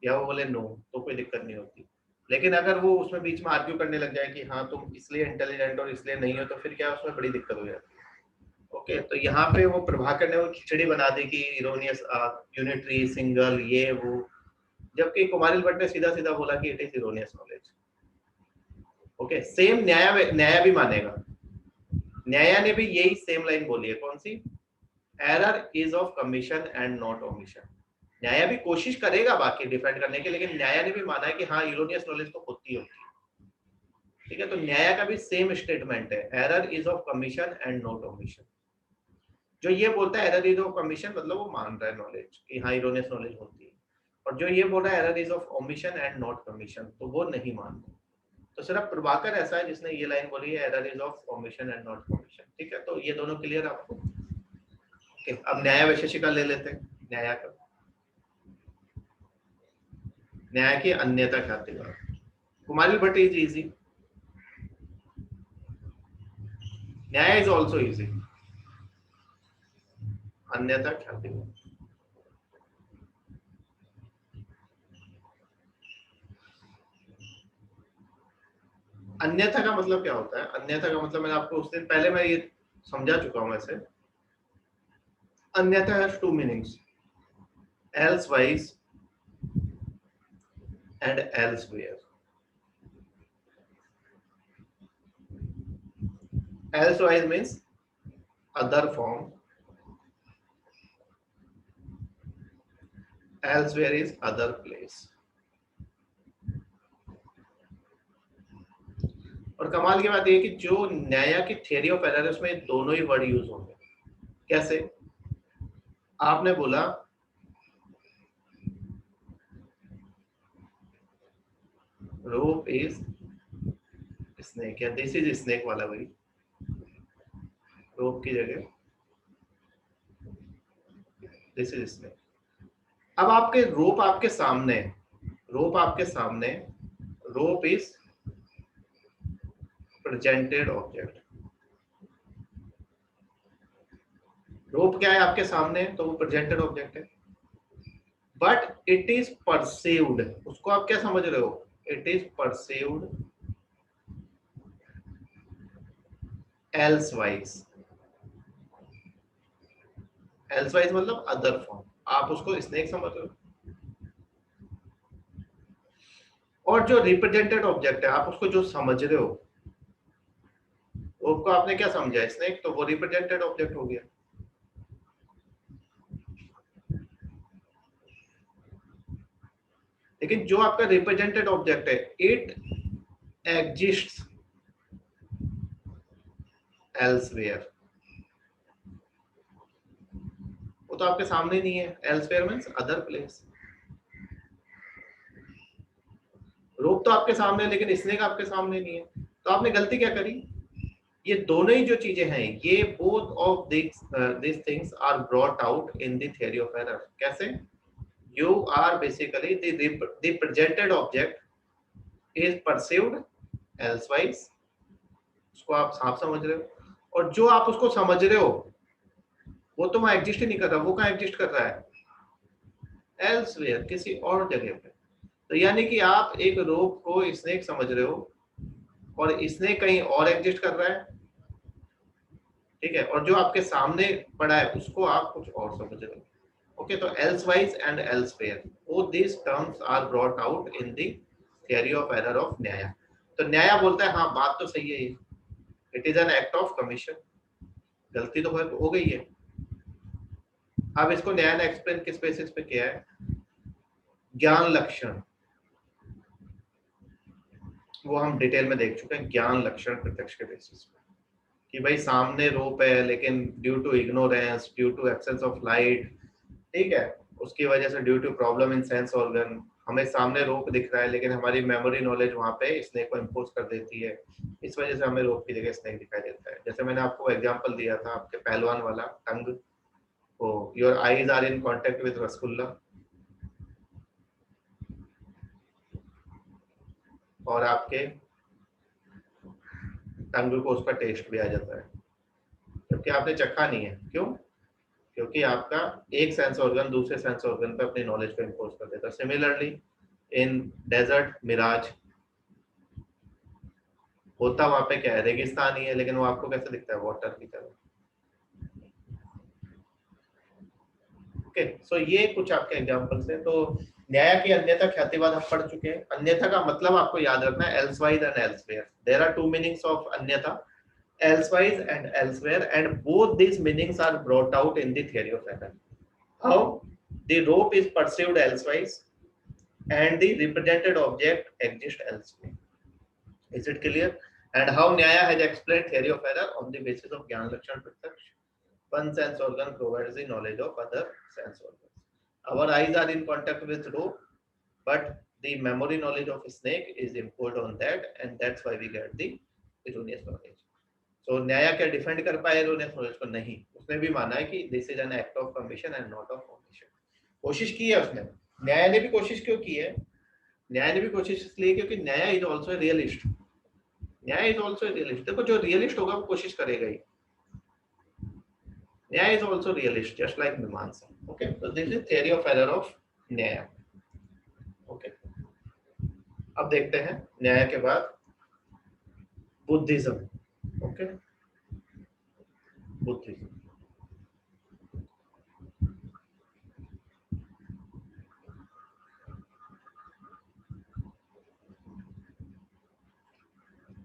या वो बोले नो, तो कोई दिक्कत नहीं होती। लेकिन अगर वो उसमें बीच में आर्ग्यू करने लग जाए कि हाँ तुम इसलिए इंटेलिजेंट और इसलिए नहीं हो, तो फिर क्या उसमें बड़ी दिक्कत हो जाती है। ओके, तो यहाँ पे वो प्रभाकर ने वो खिचड़ी बना दी कि इरोनियस, यूनिटरी, सिंगल, ये वो, जबकि कुमारिल भट्ट ने सीधा सीधा बोला कि it is erroneous knowledge. Okay, same न्याय भी मानेगा। न्याय ने भी यही सेम लाइन बोली है, कौन सी, error is of commission and not omission. Nyaya भी कोशिश करेगा बाकी डिफेंड करने की, लेकिन न्याय ने भी माना है कि हाँ इरोनियस नॉलेज तो होती है। ठीक है, तो न्याय का भी सेम स्टेटमेंट है, error is of commission and not omission. जो ये बोलता है एरर इज ऑफ कमीशन, मतलब वो मान रहा है नॉलेज कि हाँ इरोनियस नॉलेज होती है, और जो ये बोल रहा है error is of omission and not commission, तो वो नहीं मानता। तो सिर्फ प्रभाकर ऐसा है जिसने ये लाइन बोली है, error is of omission and not commission. ठीक है, तो ये दोनों क्लियर आपको। ओके, अब न्याय वैशेषिका ले लेते हैं। न्याय का, न्याय की अन्यथा ख्यातिवाद। कुमारिल भट्ट इज इजी, न्याय इज ऑल्सो इजी, अन्यथा ख्यातिवाद। अन्यथा का मतलब क्या होता है? अन्यथा का मतलब मैंने आपको उस दिन पहले मैं ये समझा चुका हूं वैसे। अन्यथा has 2 meanings, elsewise and elsewhere. Elsewise means other form, elsewhere is other place. और कमाल की बात यह कि जो न्याय की थ्योरी ऑफ एरर है उसमें दोनों ही वर्ड यूज होंगे। कैसे? आपने बोला रोप इज स्नेक, या दिस इज स्नेक वाला वही, रोप की जगह दिस इज स्नेक। अब आपके रोप आपके सामने, रोप आपके सामने, rope is presented object. Rope क्या है आपके सामने, तो वो प्रेजेंटेड ऑब्जेक्ट है, बट इट इज परसीव्ड। उसको आप क्या समझ रहे हो? It is perceived elsewise. Elsewise मतलब अदर फॉर्म, आप उसको स्नेक समझ रहे हो। और जो रिप्रेजेंटेड ऑब्जेक्ट है, आप उसको जो समझ रहे हो, उसको आपने क्या समझा, स्नेक, तो वो रिप्रेजेंटेड ऑब्जेक्ट हो गया। लेकिन जो आपका रिप्रेजेंटेड ऑब्जेक्ट है, इट एग्जिस्ट्स एल्सवेयर, वो तो आपके सामने नहीं है। Elsewhere means other place. Rope तो आपके सामने है लेकिन स्नेक आपके सामने नहीं है। तो आपने गलती क्या करी, ये दोनों ही जो चीजें हैं, ये both of this things are brought out in the theory of error. कैसे? You are basically the presented object is perceived elsewise, उसको आप समझ रहे हो, और जो आप उसको समझ रहे हो वो तो वहां एग्जिस्ट ही नहीं कर रहा। वो कहाँ एग्जिस्ट कर रहा है? एल्सवेयर, किसी और जगह पे। तो यानी कि आप एक रोप को स्नेक समझ रहे हो और स्नेक कहीं और एग्जिस्ट कर रहा है, ठीक है, और जो आपके सामने पड़ा है उसको आप कुछ और समझ रहे हो। ओके, तो elsewise and elsewhere, both these terms are brought out in the theory of error of न्याय। तो न्याय बोलता है हाँ बात तो सही है, ये it is an act of commission, गलती तो हो गई है। अब इसको न्याय ने एक्सप्लेन किस बेसिस पे किया है? ज्ञान लक्षण, वो हम डिटेल में देख चुके हैं। ज्ञान लक्षण प्रत्यक्ष के बेसिस पे कि भाई सामने रोप है लेकिन due to ignorance, due to absence of light, ठीक है, उसकी वजह से due to problem in sense organ, हमें सामने रोप दिख रहा है लेकिन हमारी मेमोरी नॉलेज वहां पे स्नेक को इम्पोज कर देती है, इस वजह से हमें रोप की जगह स्नेक दिखाई देता है। जैसे मैंने आपको एग्जांपल दिया था आपके पहलवान वाला, टंग को, your eyes are in contact with rasgulla, और आपके टंग को उसका टेस्ट भी आ जाता है जबकि आपने चखा नहीं है। क्यों? क्योंकि आपका एक सेंस ऑर्गन दूसरे सेंस ऑर्गन पे अपनी नॉलेज को इम्पोज कर देता है। सिमिलरली इन डेजर्ट मिराज, होता वहां पे क्या है, रेगिस्तान ही है लेकिन वो आपको कैसे दिखता है? वाटर की तरह। ओके, सो ये कुछ आपके एग्जांपल्स हैं। तो न्याय की अन्यथा ख्यातिवाद हम पढ़ चुके हैं। अन्यथा का मतलब आपको याद रखना है elsewise and elsewhere. There are two meanings of अन्यथा, elsewise and elsewhere, and both these meanings are brought out in the theory of error. How the rope is perceived elsewise and the represented object exists elsewhere. Is it clear? And how Nyaya has explained theory of error on the basis of Gyan Lakshan Pratyaksh. One sense organ provides the knowledge of other sense organs. Our eyes are in contact with rope, but the memory knowledge of a snake is imposed on that, and that's why we get the erroneous knowledge. So न्याय क्या defend कर पाए erroneous knowledge को? नहीं, उसने भी माना है कि this is an act of commission and not of omission. कोशिश की है उसने, न्याय ने भी कोशिश क्यों की है? न्याय ने भी कोशिश इसलिए क्योंकि न्याय इज ऑल्सो रियलिस्ट। न्याय इज ऑल्सो रियलिस्ट। देखो जो रियलिस्ट होगा वो कोशिश करेगा ही। न्याय is also realist just like मीमांसा। ओके, तो this is theory of error of न्याय। ओके, अब देखते हैं न्याय के बाद बुद्धिज्म। Okay, Buddhism.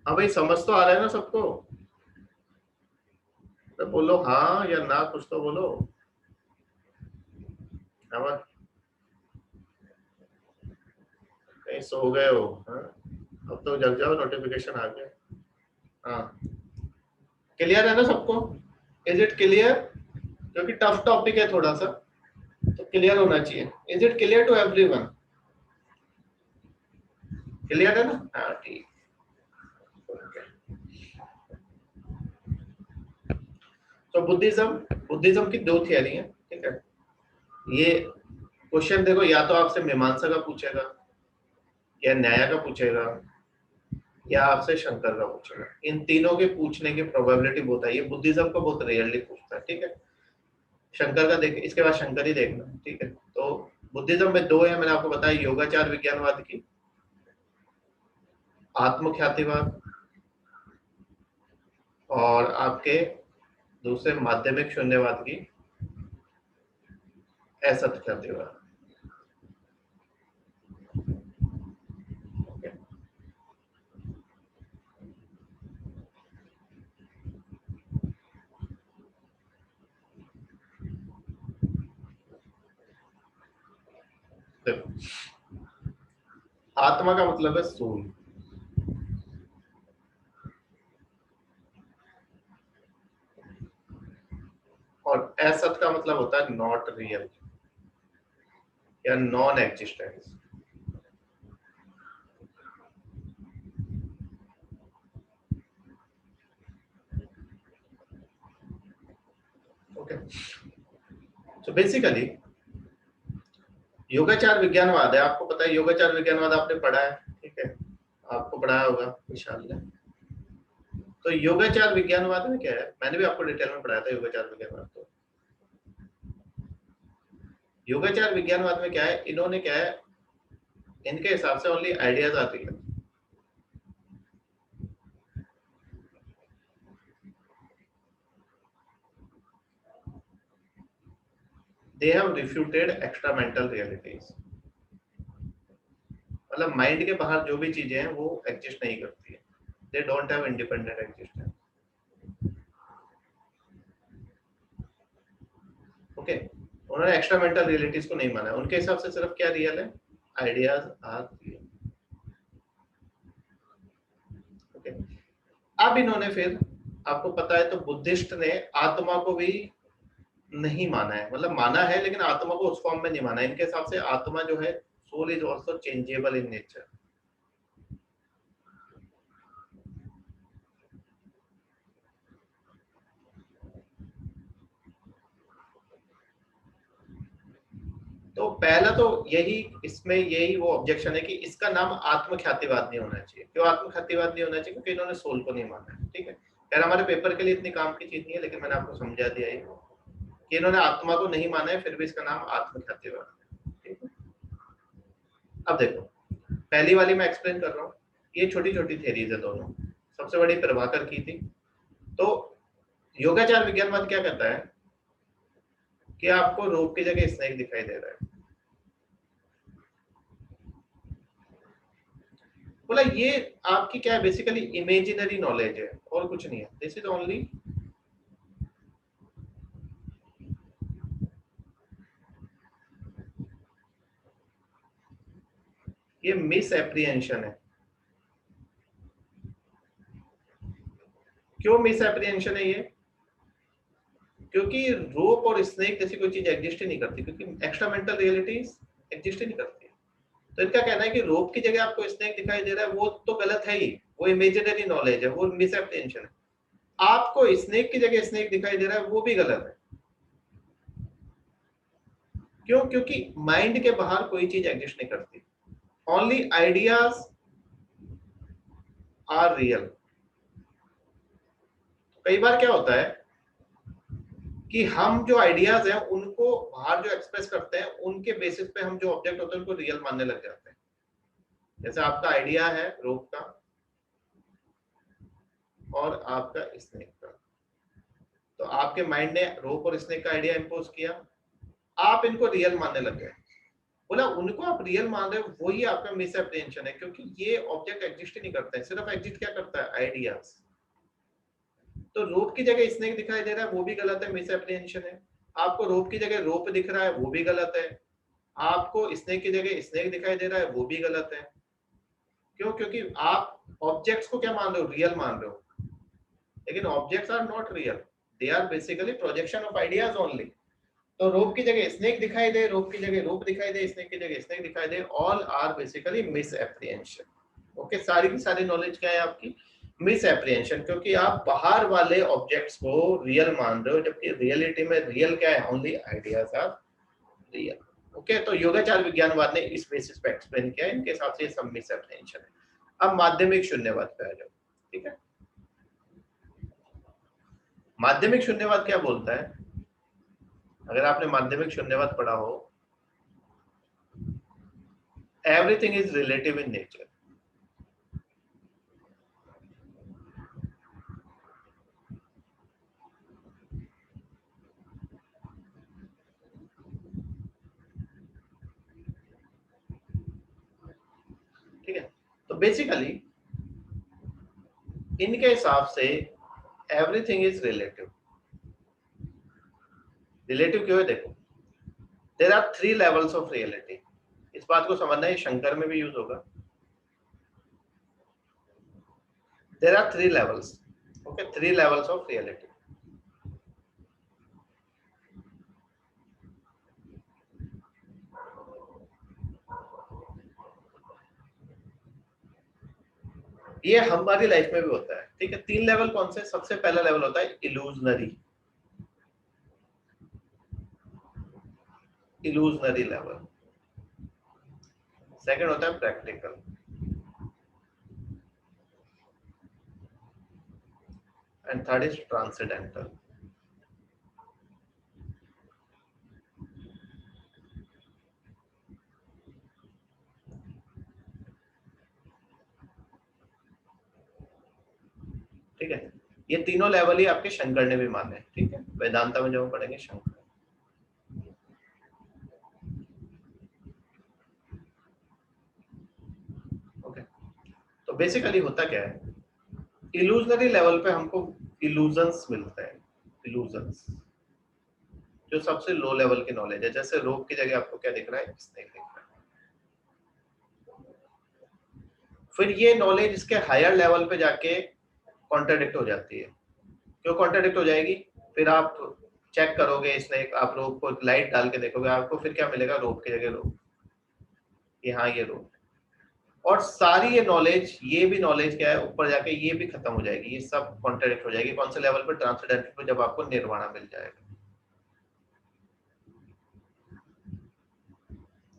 हाँ भाई, समझ तो आ रहा है ना सबको? तो बोलो हाँ या ना, कुछ तो बोलो। अब कहीं सो गए हो? हाँ? अब तो जग जाओ, नोटिफिकेशन आ गया। हाँ, क्लियर है ना सबको? Is it clear? क्योंकि टफ टॉपिक है थोड़ा सा, तो क्लियर होना चाहिए। Is it clear to everyone? Clear है ना? हाँ ठीक। तो बुद्धिज्म की दो थियरी है, ठीक है। ये क्वेश्चन देखो, या तो आपसे मीमांसा का पूछेगा, या न्याय का पूछेगा, या आपसे शंकर का पूछेगा। इन तीनों के पूछने की प्रोबेबिलिटी बहुत है। ये बुद्धिज्म को बहुत रेयरली पूछता है, ठीक है। शंकर का देख, इसके बाद शंकर ही देखना, ठीक है। तो बुद्धिज्म में दो है, मैंने आपको बताया, योगाचार विज्ञानवाद की, आत्मख्यातिवाद, और आपके दूसरे माध्यमिक शून्यवाद की असत्ख्यातिवाद। ओके, देखो, आत्मा का मतलब है सोल। और असत का मतलब होता है नॉट रियल या non existence. Okay, so basically Yogachara विज्ञानवाद है, आपको पता है योगाचार विज्ञानवाद आपने पढ़ा है, ठीक है, आपको पढ़ाया होगा विशाल ने। तो योगाचार विज्ञानवाद में क्या है, मैंने भी आपको डिटेल में पढ़ाया था योगाचार विज्ञानवाद। तो योगाचार विज्ञानवाद में क्या है, इन्होंने क्या है, इनके हिसाब से ओनली आइडियाज आती है। They have refuted extra mental realities, मतलब माइंड के बाहर जो भी चीजें हैं वो एग्जिस्ट नहीं करती है। They don't have independent existence. Okay, उन्होंने एक्स्ट्रा मेंटल रियलिटीज को नहीं माना है, उनके हिसाब से सिर्फ क्या रियल है, आइडियाज आर रियल। ओके, अब इन्होंने फिर, आपको पता है तो बुद्धिस्ट ने आत्मा को भी नहीं माना है, मतलब माना है लेकिन आत्मा को उस फॉर्म में नहीं माना है। इनके हिसाब से आत्मा जो है, soul is also changeable in nature. तो पहला तो यही, इसमें यही वो ऑब्जेक्शन है कि इसका नाम आत्मख्यातिवाद नहीं होना चाहिए। क्यों आत्मख्यातिवाद नहीं होना चाहिए? क्योंकि इन्होंने सोल को नहीं माना है, ठीक है। खैर हमारे पेपर के लिए इतनी काम की चीज नहीं है, लेकिन मैंने आपको समझा दिया है कि इन्होंने आत्मा को नहीं माना है, फिर भी इसका नाम आत्मख्यातिवाद है, ठीक है। अब देखो, पहली वाली मैं एक्सप्लेन कर रहा हूँ, ये छोटी छोटी थेरीज है दोनों। सबसे बड़ी प्रभाकर की थी। तो योगाचार विज्ञानवाद क्या कहता है कि आपको रोप की जगह स्नेक दिखाई दे रहा है। बोला ये आपकी क्या है, बेसिकली इमेजिनरी नॉलेज है और कुछ नहीं है। दिस इज ओनली ये मिस एप्रीहेंशन है। क्यों मिस एप्रीहेंशन है ये? क्योंकि रोप और स्नेक जैसी कोई चीज एग्जिस्ट ही नहीं करती, क्योंकि एक्स्ट्रा मेंटल रियलिटीज एग्जिस्ट ही नहीं करती। तो इनका कहना है कि रोप की जगह आपको स्नेक दिखाई दे रहा है, वो तो गलत है ही, वो इमेजिनरी नॉलेज है, वो मिस एप्रीहेंशन है। आपको स्नेक की जगह स्नेक दिखाई दे रहा है, वो भी गलत है। क्यों? क्योंकि माइंड के बाहर कोई चीज एग्जिस्ट नहीं करती, ओनली आइडियाज आर रियल। कई बार क्या होता है कि हम जो आइडियाज हैं उनको बाहर जो एक्सप्रेस करते हैं, उनके बेसिस पे हम जो ऑब्जेक्ट होते हैं उनको रियल मानने लग जाते हैं। जैसे आपका आइडिया है रोप का और आपका स्नेक का, तो आपके माइंड ने रोप और स्नेक का आइडिया इंपोज किया, आप इनको रियल मानने लग गए। बोला उनको आप रियल मान रहे हो, वही आपका मिस एप्रीहेंशन है, क्योंकि ये ऑब्जेक्ट एग्जिस्ट ही नहीं करता है, सिर्फ एग्जिस्ट क्या करता है, आइडियाज। तो रोप की जगह स्नेक दिखाई दे रहा है, वो भी गलत है, मिस एप्रीहेंशन है। आपको रोप की जगह रोप दिख रहा है, वो भी गलत है। आपको स्नेक की जगह स्नेक दिखाई दे रहा है, वो भी गलत है। क्यों? क्योंकि आप ऑब्जेक्ट्स को क्या मान रहे हो, रियल मान रहे हो, लेकिन objects are not real, they are basically projection of ideas only. तो रोप की जगह स्नेक दिखाई दे, रोप की जगह रोप दिखाई दे, स्नेक की जगह स्नेक दिखाई दे, all are basically misapprehension. Okay, सारी की सारी नॉलेज क्या है आपकी, मिस एप्रीहेंशन, क्योंकि आप बाहर वाले ऑब्जेक्ट्स को रियल मान रहे हो, जबकि रियलिटी में रियल क्या है, only ideas are real. Okay, तो योगाचार विज्ञानवाद ने इस बेसिस पे एक्सप्लेन किया, इनके हिसाब से ये सब मिस एप्रीहेंशन है। अब माध्यमिक शून्यवाद पे आ जाओ, ठीक है। माध्यमिक शून्यवाद क्या बोलता है? अगर आपने माध्यमिक शून्यवाद पढ़ा हो, everything is relative in nature. ठीक है, तो बेसिकली इनके हिसाब से एवरीथिंग इज रिलेटिव। रिलेटिव क्यों है? देखो, there are 3 levels of reality. इस बात को समझना है, शंकर में भी यूज होगा। There are 3 levels, okay, 3 levels of reality. ये हमारी लाइफ में भी होता है, ठीक है। 3 लेवल कौन से? सबसे पहला लेवल होता है इल्यूजनरी, इल्यूजनरी लेवल। सेकंड होता है practical, and third is transcendental. ठीक है, ये तीनों लेवल ही आपके शंकर ने भी माने, ठीक है। वेदांता में जब हम पढ़ेंगे शंकर। ओके, तो बेसिकली होता क्या है, इल्यूजनरी लेवल पे हमको इल्यूजन्स मिलते हैं, इल्यूजन्स जो सबसे लो लेवल की नॉलेज है। जैसे रोप की जगह आपको क्या दिख रहा है? स्नेक दिख रहा है। फिर ये नॉलेज इसके हायर लेवल पे जाके कॉन्ट्राडिक्ट हो जाती है। क्यों कॉन्ट्राडिक्ट हो जाएगी? फिर आप चेक करोगे स्नेक, आप रोप को लाइट डाल के देखोगे, आपको फिर क्या मिलेगा? रोप की जगह रोप, कि हाँ ये रोप। और सारी ये नॉलेज, ये भी नॉलेज क्या है, ऊपर जाके ये भी खत्म हो जाएगी, ये सब कॉन्ट्राडिक्ट हो जाएगी। कौन से लेवल पे? ट्रांसेंडेंटल पे, जब आपको निर्वाणा मिल जाएगा।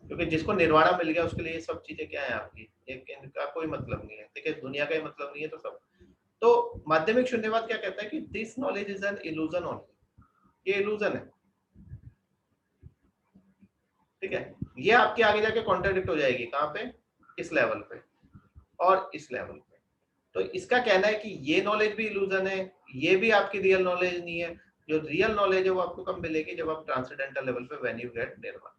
क्योंकि जिसको निर्वाणा मिल गया उसके लिए ये सब चीजें क्या है आपकी, इनका कोई मतलब नहीं है, ठीक है, दुनिया का ही मतलब नहीं है। तो सब, तो माध्यमिक शून्यवाद क्या कहता है कि this knowledge is an illusion only, ये इल्यूजन है, ठीक है। ये आपके आगे जाके कॉन्ट्राडिक्ट हो जाएगी, कहाँ पे? इस लेवल पे और इस लेवल पे। तो इसका कहना है कि ये नॉलेज भी इल्यूजन है, ये भी आपकी रियल नॉलेज नहीं है। जो रियल नॉलेज है वो आपको कब मिलेगी? जब आप ट्रांसेंडेंटल लेवल पे, व्हेन यू गेट निर्वाण।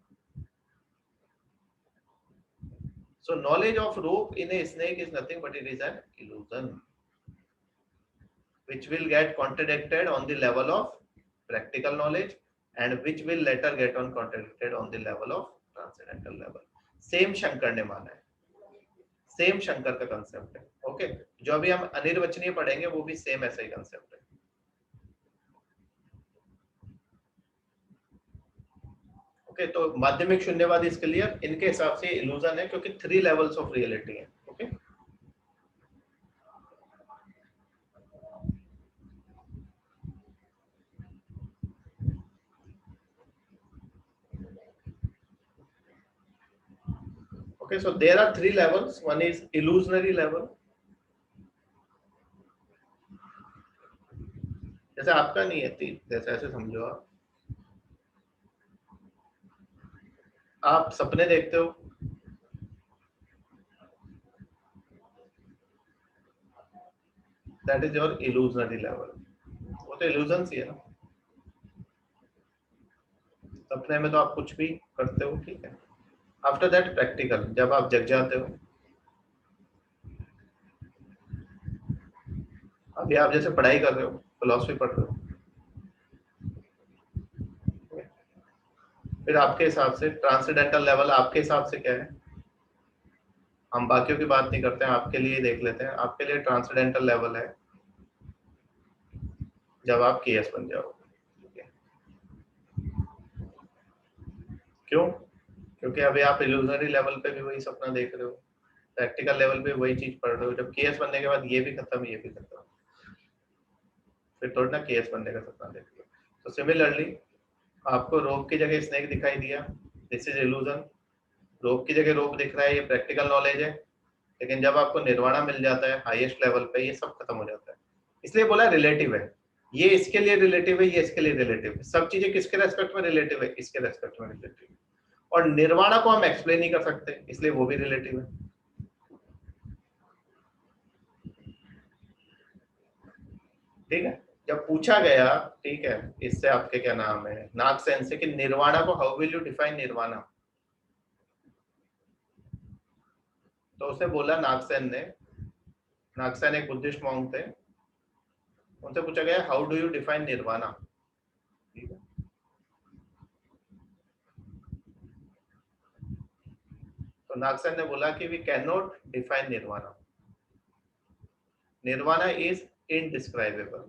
So knowledge of rope in a snake is nothing but it is an illusion, which will get contradicted on the level of practical knowledge, and which will later get on contradicted on the level of transcendental level. Same Shankar ने माना है, same Shankar का concept है। Okay, जो अभी हम अनिर्वचनीय पढ़ेंगे वो भी सेम ऐसा ही कंसेप्ट है। ओके, तो माध्यमिक शून्यवाद इज क्लियर, इनके हिसाब से इल्यूजन है क्योंकि 3 लेवल्स ऑफ रियलिटी है। Okay, okay, so there are 3 levels. One is illusionary level, जैसे आपका नहीं है, जैसे ऐसे समझो, आप सपने देखते हो, that is your illusionary level. वो तो इल्यूजन ही है ना, सपने में तो आप कुछ भी करते हो, ठीक है। आफ्टर दैट प्रैक्टिकल, जब आप जग जाते हो। अभी आप जैसे पढ़ाई कर रहे हो, फिलोसफी पढ़ रहे हो, फिर आपके हिसाब से ट्रांसेंडेंटल लेवल आपके हिसाब से क्या है? हम बाकियों की बात नहीं करते हैं, आपके लिए देख लेते हैं। आपके लिए ट्रांसेंडेंटल लेवल है जब आप केएस बन जाओ। क्यों? क्योंकि अभी आप इल्यूजनरी लेवल पे भी वही सपना देख रहे हो, प्रैक्टिकल लेवल पे वही चीज पढ़ रहे हो। जब केएस बनने के बाद ये भी खत्म, ये भी खत्म, फिर थोड़ा ना केएस बनने का सपना देख लो। तो सिमिलरली आपको रोप की जगह स्नेक दिखाई दिया, दिस इज इल्यूजन। रोप की जगह रोप दिख रहा है, ये प्रैक्टिकल नॉलेज है। लेकिन जब आपको निर्वाणा मिल जाता है हाईएस्ट लेवल पे, ये सब खत्म हो जाता है। इसलिए बोला रिलेटिव है, ये इसके लिए रिलेटिव है, ये इसके लिए रिलेटिव है। सब चीजें किसके रेस्पेक्ट में रिलेटिव है? इसके रेस्पेक्ट में रिलेटिव है। और निर्वाणा को हम एक्सप्लेन नहीं कर सकते, इसलिए वो भी रिलेटिव है, ठीक है। जब पूछा गया, ठीक है, इससे आपके क्या नाम है, नागसेन से, कि निर्वाणा को how will you define nirvana, तो उसे बोला नागसेन ने, नागसेन एक बुद्धिस्ट मॉन्क थे, उनसे पूछा गया how do you define nirvana, ठीक है। तो नागसेन ने बोला कि we can not define nirvana, nirvana is indescribable.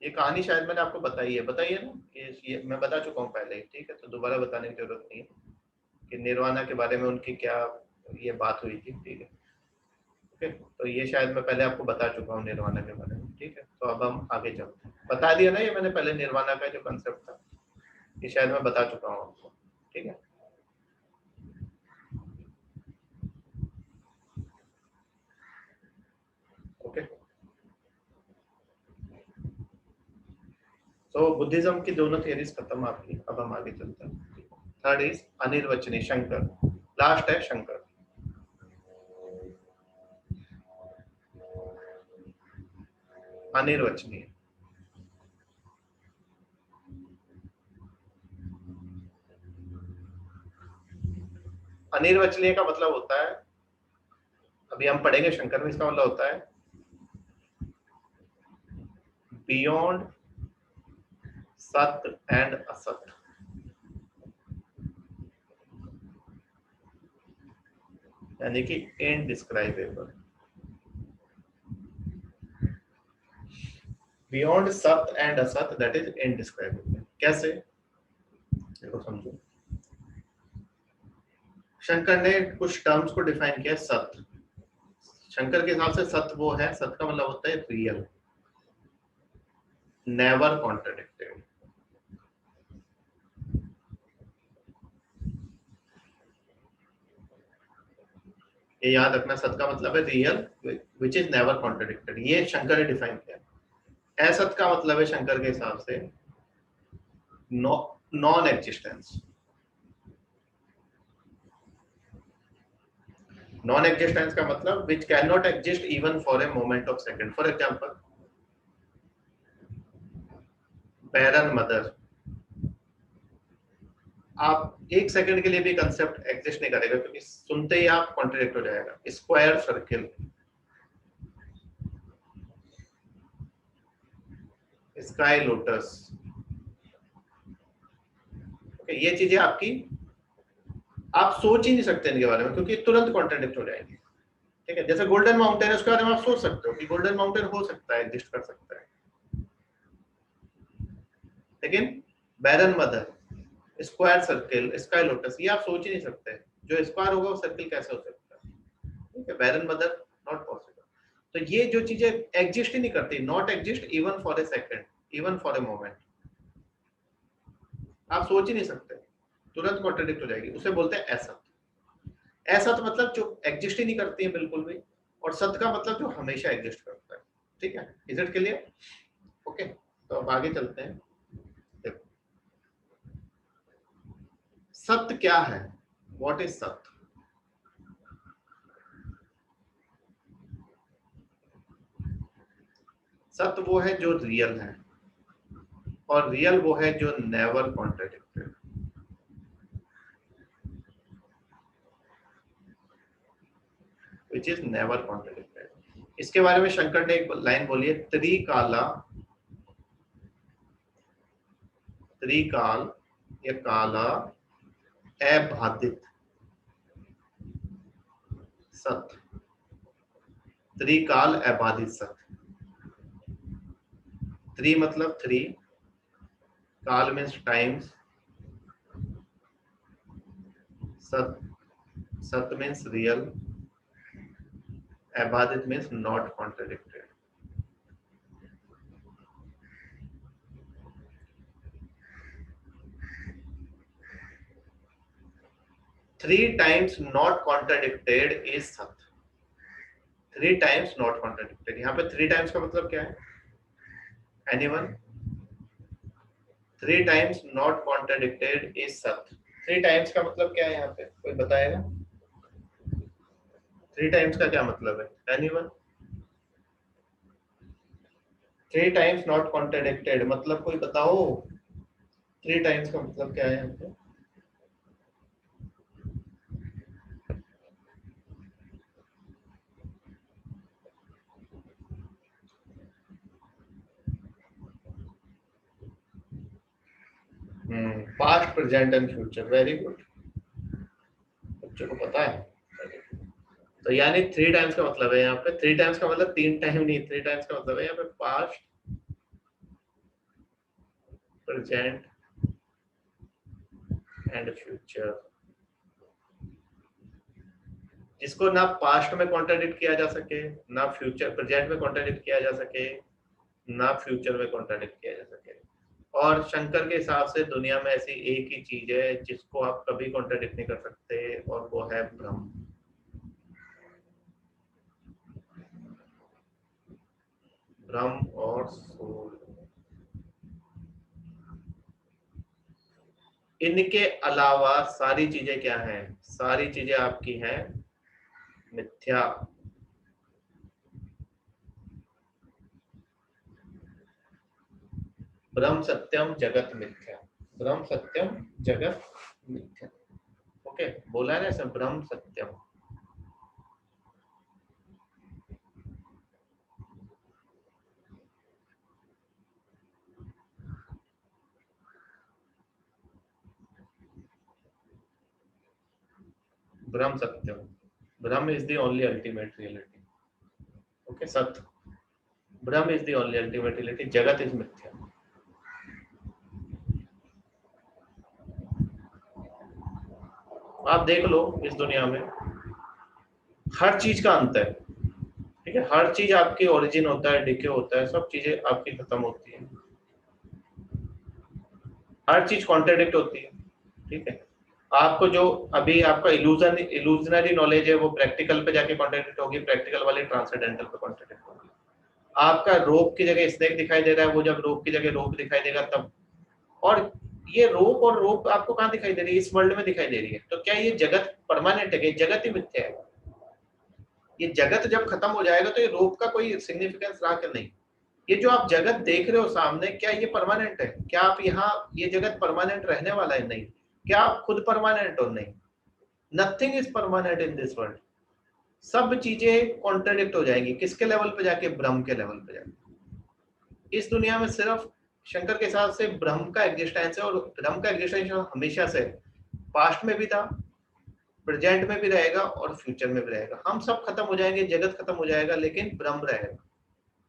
ये कहानी शायद मैंने आपको बताई है ना, कि ये मैं बता चुका हूँ पहले ही, ठीक है, तो दोबारा बताने की जरूरत नहीं है। कि निर्वाणा के बारे में उनकी क्या ये बात हुई थी। ठीक है, ओके, तो ये शायद मैं पहले आपको बता चुका हूँ निर्वाणा के बारे में। ठीक है, तो अब हम आगे चलते हैं। बता दिया ना ये मैंने पहले, निर्वाणा का जो कंसेप्ट था ये शायद मैं बता चुका हूँ आपको। ठीक है, ओके। तो बुद्धिज्म की दोनों थियरीज खत्म आपकी, अब हम आगे चलते हैं। थर्ड इज अनिर्वचनीय, शंकर। लास्ट है शंकर। अनिर्वचनीय, अनिर्वचनीय का मतलब होता है, अभी हम पढ़ेंगे शंकर में, इसका मतलब होता है बियॉन्ड सत्य एंड असत्य, यानी कि इनडिस्क्राइबेबल। बियॉन्ड सत्य एंड असत्य, दैट इज इनडिस्क्राइबेबल। कैसे, देखो समझो। शंकर ने कुछ टर्म्स को डिफाइन किया। सत्य, शंकर के हिसाब से सत्य वो है, सत्य का मतलब होता है रियल, नेवर कॉन्ट्रडिक्टेड। ये याद रखना, सत्य का मतलब है real which is never contradicted, ये शंकर ने डिफाइन किया। असत्य का मतलब है शंकर के हिसाब से नॉन एग्जिस्टेंस। नॉन एग्जिस्टेंस का मतलब which can not exist even for a moment of second. For example, barren mother, आप एक सेकंड के लिए भी कंसेप्ट एग्जिस्ट नहीं करेगा, क्योंकि सुनते ही आप कॉन्ट्रडिक्ट हो जाएगा। Square circle, sky lotus, okay, ये चीजें आपकी, आप सोच ही नहीं सकते इनके बारे में, क्योंकि तुरंत कॉन्ट्रडिक्ट हो जाएंगे। ठीक है, जैसे गोल्डन माउंटेन है, उसके बारे में आप सोच सकते हो कि गोल्डन माउंटेन हो सकता है, एग्जिस्ट कर सकता है, लेकिन barren mother, square circle, sky lotus, ये आप सोच ही नहीं सकते। जो स्क्वायर होगा वो सर्किल कैसे हो सकता है। ठीक है, बैरन मदर नॉट पॉसिबल। तो ये जो चीजें एग्जिस्ट ही नहीं करती, not exist even for A second, even for a moment, आप सोच ही नहीं सकते, तुरंत कॉन्ट्रडिक्ट हो जाएगी, उसे बोलते हैं असत। असत मतलब जो एग्जिस्ट ही नहीं करती है बिल्कुल भी, और सत्य का मतलब जो हमेशा एग्जिस्ट करता है। ठीक है, इज इट क्लियर? ओके, तो अब आगे चलते हैं। देखो, सत्य क्या है, व्हाट इज सत्य? सत्य वो है जो रियल है, और रियल वो है जो never contradicted, which is never contradicted. इसके बारे में शंकर ने एक लाइन बोली है, त्रिकाला, त्रिकाल या काला अबाधित सत्य, त्रिकाल अबाधित सत्य। त्रि मतलब थ्री, काल मीन्स टाइम्स, सत्य, सत्य मीन्स रियल, अबाधित means not contradicted. Three times not contradicted is सत्य। थ्री टाइम्स नॉट कॉन्ट्रडिक्टेड, यहाँ पे थ्री टाइम्स का मतलब क्या है? Anyone? Three times not contradicted is सत्य। थ्री टाइम्स का मतलब क्या है यहाँ पे, कोई बताएगा? थ्री टाइम्स का क्या मतलब है? Anyone? Three times not contradicted मतलब कोई बताओ, थ्री टाइम्स का मतलब क्या है यहाँ पे? Past, present and future. Very good, बच्चों को पता है। तो यानी थ्री टाइम्स का मतलब है यहाँ पे, थ्री टाइम्स का मतलब तीन टाइम नहीं, थ्री टाइम्स का मतलब है यहाँ पे पास्ट, प्रेजेंट एंड फ्यूचर। जिसको ना पास्ट में कॉन्ट्राडिक्ट किया जा सके, ना फ्यूचर प्रेजेंट में कॉन्ट्राडिक्ट किया जा सके, ना फ्यूचर में कॉन्ट्राडिक्ट किया जा सके। और शंकर के हिसाब से दुनिया में ऐसी एक ही चीज है जिसको आप कभी कॉन्ट्राडिक्ट नहीं कर सकते, और वो है ब्रह्म। ब्रह्म और सोल, इनके अलावा सारी चीजें क्या हैं? सारी चीजें आपकी हैं मिथ्या। ब्रह्म सत्यम जगत मिथ्या, ब्रह्म सत्यम जगत मिथ्या। ओके, बोला है ना ऐसा, ब्रह्म सत्यम। ब्रह्म सत्यम, ब्रह्म is the only ultimate reality. Okay, सत्य, ब्रह्म is the only ultimate reality, जगत इज मिथ्या। आप देख लो इस दुनिया में हर चीज का अंत है, ठीक है, हर चीज आपकी ओरिजिन होता है, डिके होता है, सब चीजें आपकी खत्म होती है, हर चीज कॉन्ट्रडिक्ट होती है, ठीक है। आपको जो अभी आपका इल्यूजनरी नॉलेज है वो प्रैक्टिकल पे जाके कॉन्ट्रडिक्ट होगी, प्रैक्टिकल वाली ट्रांसेंडेंटल पे कॉन्ट्रडिक्ट होगी। आपका रोप की जगह स्नेक दिखाई दे रहा है, वो जब रोप की जगह रोप दिखाई देगा तब। और ये रोप और रोप आपको कहाँ दिखाई दे रही है? इस वर्ल्ड में दिखाई दे रही है। तो क्या ये जगत परमानेंट है? जगत ही मिथ्या है। ये जगत जब खत्म हो जाएगा तो ये रोप का कोई सिग्निफिकेंस रहा कि नहीं? ये जो आप जगत देख रहे हो सामने, क्या ये परमानेंट है? क्या आप यहाँ, ये जगत परमानेंट रहने वाला है? नहीं। क्या आप खुद परमानेंट हो? नहीं। Nothing is permanent in this world. सब चीजें कॉन्ट्रडिक्ट हो जाएंगी, किसके लेवल पे जाके? ब्रह्म के लेवल पे जाके। इस दुनिया में सिर्फ शंकर के हिसाब से ब्रह्म का एग्जिस्टेंस है, और ब्रह्म का एग्जिस्टेंस हमेशा से, पास्ट में भी था, प्रेजेंट में भी रहेगा, और फ्यूचर में भी रहेगा। हम सब खत्म हो जाएंगे, जगत खत्म हो जाएगा, लेकिन ब्रह्म रहेगा।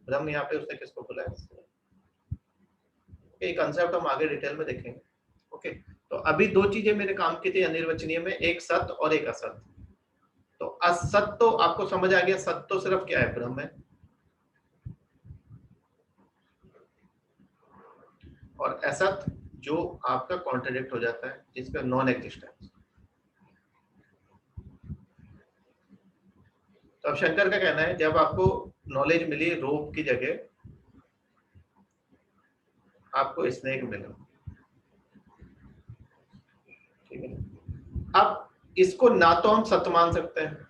ब्रह्म यहाँ पे उसने किसको बुलाया? ये कंसेप्ट हम आगे डिटेल में देखेंगे। ओके, तो अभी दो चीजें मेरे काम की थी अनिर्वचनीय में, एक सत्य और एक असत्य। तो असत्य तो आपको समझ आ गया, सत्य तो सिर्फ क्या है? ब्रह्म है। और असत्य जो आपका कॉन्ट्रडिक्ट हो जाता है, जिसका नॉन एग्जिस्टेंस। तो अब शंकर का कहना है जब आपको नॉलेज मिली रोप की जगह आपको स्नेक मिला, ठीक है। अब इसको ना तो हम सत्य मान सकते हैं,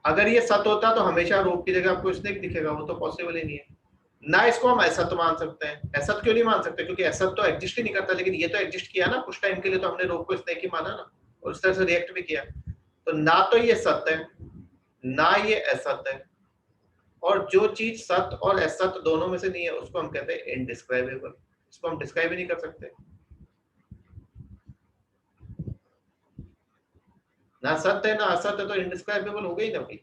अगर ये सत्य होता तो हमेशा रोप की जगह आपको स्नेक दिखेगा, वो तो पॉसिबल ही नहीं है। ना इसको हम असत्य मान सकते हैं। असत्य क्यों नहीं मान सकते? क्योंकि असत्य तो एग्जिस्ट ही नहीं करता, लेकिन ये तो एग्जिस्ट किया ना कुछ टाइम के लिए, तो हमने रोप को स्नेक ही माना ना, और उस तरह से रिएक्ट भी किया। तो ना तो ये सत्य है, ना ये असत्य है। और जो चीज सत्य और असत्य दोनों में से नहीं है, उसको हम कहते हैं इनडिस्क्राइबेबल। इसको हम डिस्क्राइब ही नहीं कर सकते। ना सत्य है ना असत्य है, तो इनडिस्क्राइबेबल हो गई ना भाई।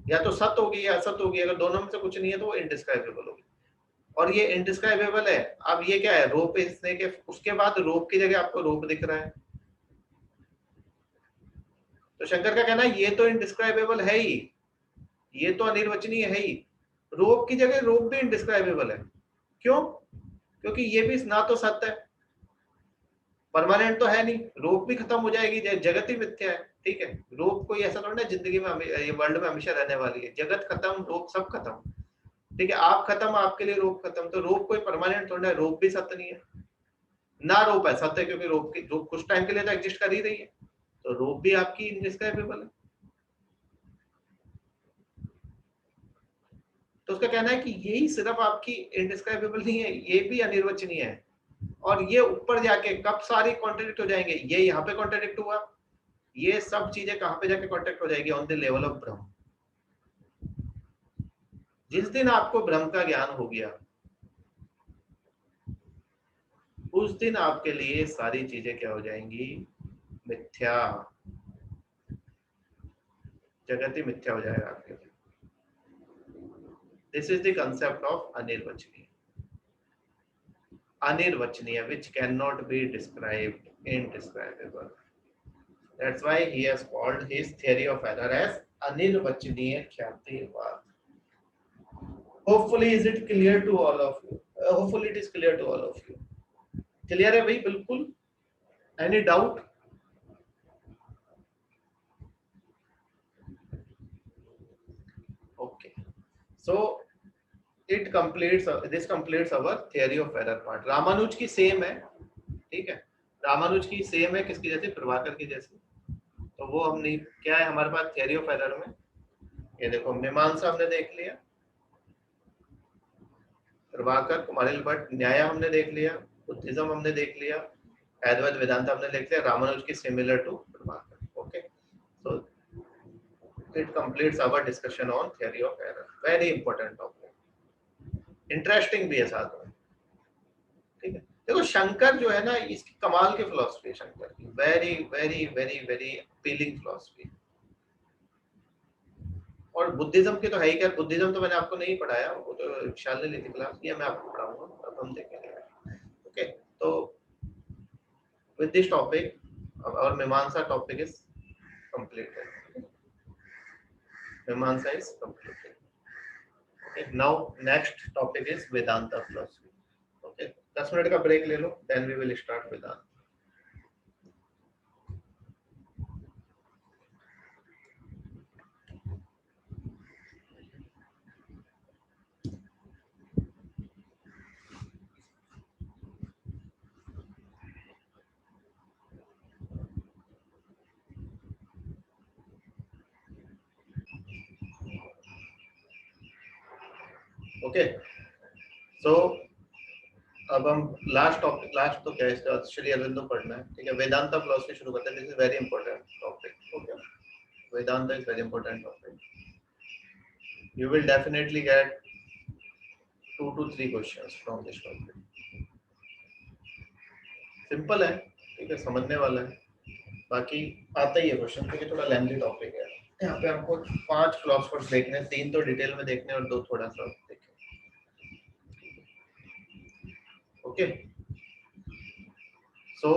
या तो सत्य होगी या असत्य होगी, अगर दोनों में से कुछ नहीं है तो वो इनडिस्क्राइबेबल होगी। और ये इनडिस्क्राइबेबल है। अब ये क्या है? रोप इसने के उसके बाद रोप की जगह आपको रोप दिख रहा है। तो शंकर का कहना है ये तो इनडिस्क्राइबेबल है ही, ये तो अनिर्वचनीय है ही। रोप की जगह रोप भी इनडिस्क्राइबेबल है। क्यों? क्योंकि ये भी ना तो सत्य है, परमानेंट तो है नहीं, रोप भी खत्म हो जाएगी, जगत ही मिथ्या है, ठीक है। रोप कोई ऐसा थोड़ा ना जिंदगी में ये वर्ल्ड में हमेशा रहने वाली है। जगत खत्म, रोप सब खत्म, ठीक है। आप खत्म, आपके लिए रोप खत्म। तो रोप कोई परमानेंट थोड़ा है, रोप भी सत्य नहीं है, ना रोप है सत्य, क्योंकि रोप कुछ टाइम के लिए तो एग्जिस्ट कर ही रही है। तो रोप भी आपकी इनडिस्क्राइबेबल है। तो उसका कहना है कि यही सिर्फ आपकी इनडिस्क्राइबेबल नहीं है, ये भी अनिर्वचनीय है। और ये ऊपर जाके कब सारी कॉन्ट्रडिक्ट हो जाएंगे? ये यहाँ पे कॉन्ट्रडिक्ट हुआ, ये सब चीजें कहां पे जाके कॉन्ट्रैक्ट हो जाएगी? ऑन द लेवल ऑफ ब्रह्म। जिस दिन आपको ब्रह्म का ज्ञान हो गया, उस दिन आपके लिए सारी चीजें क्या हो जाएंगी? मिथ्या। जगत ही मिथ्या हो जाएगा आपके लिए। This is the concept of अनिर्वचनीय। अनिर्वचनीय, विच can not be described, indescribable. That's why he has called his theory of error as अनिर्वचनीय ख्यातिवाद. Hopefully is it clear to all of you? Hopefully it is clear to all of you. Clear है भाई बिल्कुल? Any doubt? Okay. So it completes this completes our theory of error part. Ramanuj की same है, ठीक है. रामानुज की same है किसकी जैसी? प्रभाकर की जैसी. तो वो हम नहीं, क्या है हमारे पास थियरी ऑफ एरर में? ये देखो मीमांसा हमने देख लिया, प्रभाकर कुमारिल भट्ट न्याय हमने देख लिया, बुद्धिज्म हमने देख लिया, अद्वैत वेदांत हमने देख लिया, रामानुज की similar to Prabhakara. Okay, so it completes our discussion on theory of error. Very important topic, interesting भी है साथ में, ठीक है. देखो शंकर जो है ना, इसकी कमाल की फिलॉसफी है शंकर की, very very very very appealing philosophy. और बुद्धिज्म के तो है ही. क्या बुद्धिज्म तो मैंने आपको नहीं पढ़ाया, वो तो विशाल ने ली थी क्लास, ये मैं आपको पढ़ाऊंगा, अब हम देखेंगे. ओके, तो विद दिस टॉपिक और Mimamsa topic is completed. Mimamsa is completed. Okay, now next topic is Vedanta philosophy. Okay, 10 minute का ब्रेक ले लो, then we will start Vedanta. Okay, so अब हम लास्ट टॉपिक, लास्ट तो क्या है, श्री अरविंदो पढ़ना है, ठीक है. वेदांत फिलॉसफी शुरू करते हैं. This is very important topic. Okay, Vedanta is very important topic. You will definitely get 2 to 3 questions from this topic. Simple है, ठीक है, समझने वाला है, बाकी आता ही है क्वेश्चन, क्योंकि थोड़ा लेंथी टॉपिक है. यहाँ पे हमको 5 फिलोसफर्स देखने, 3 तो डिटेल में देखने और 2 थोड़ा सा देखें. ओके, सो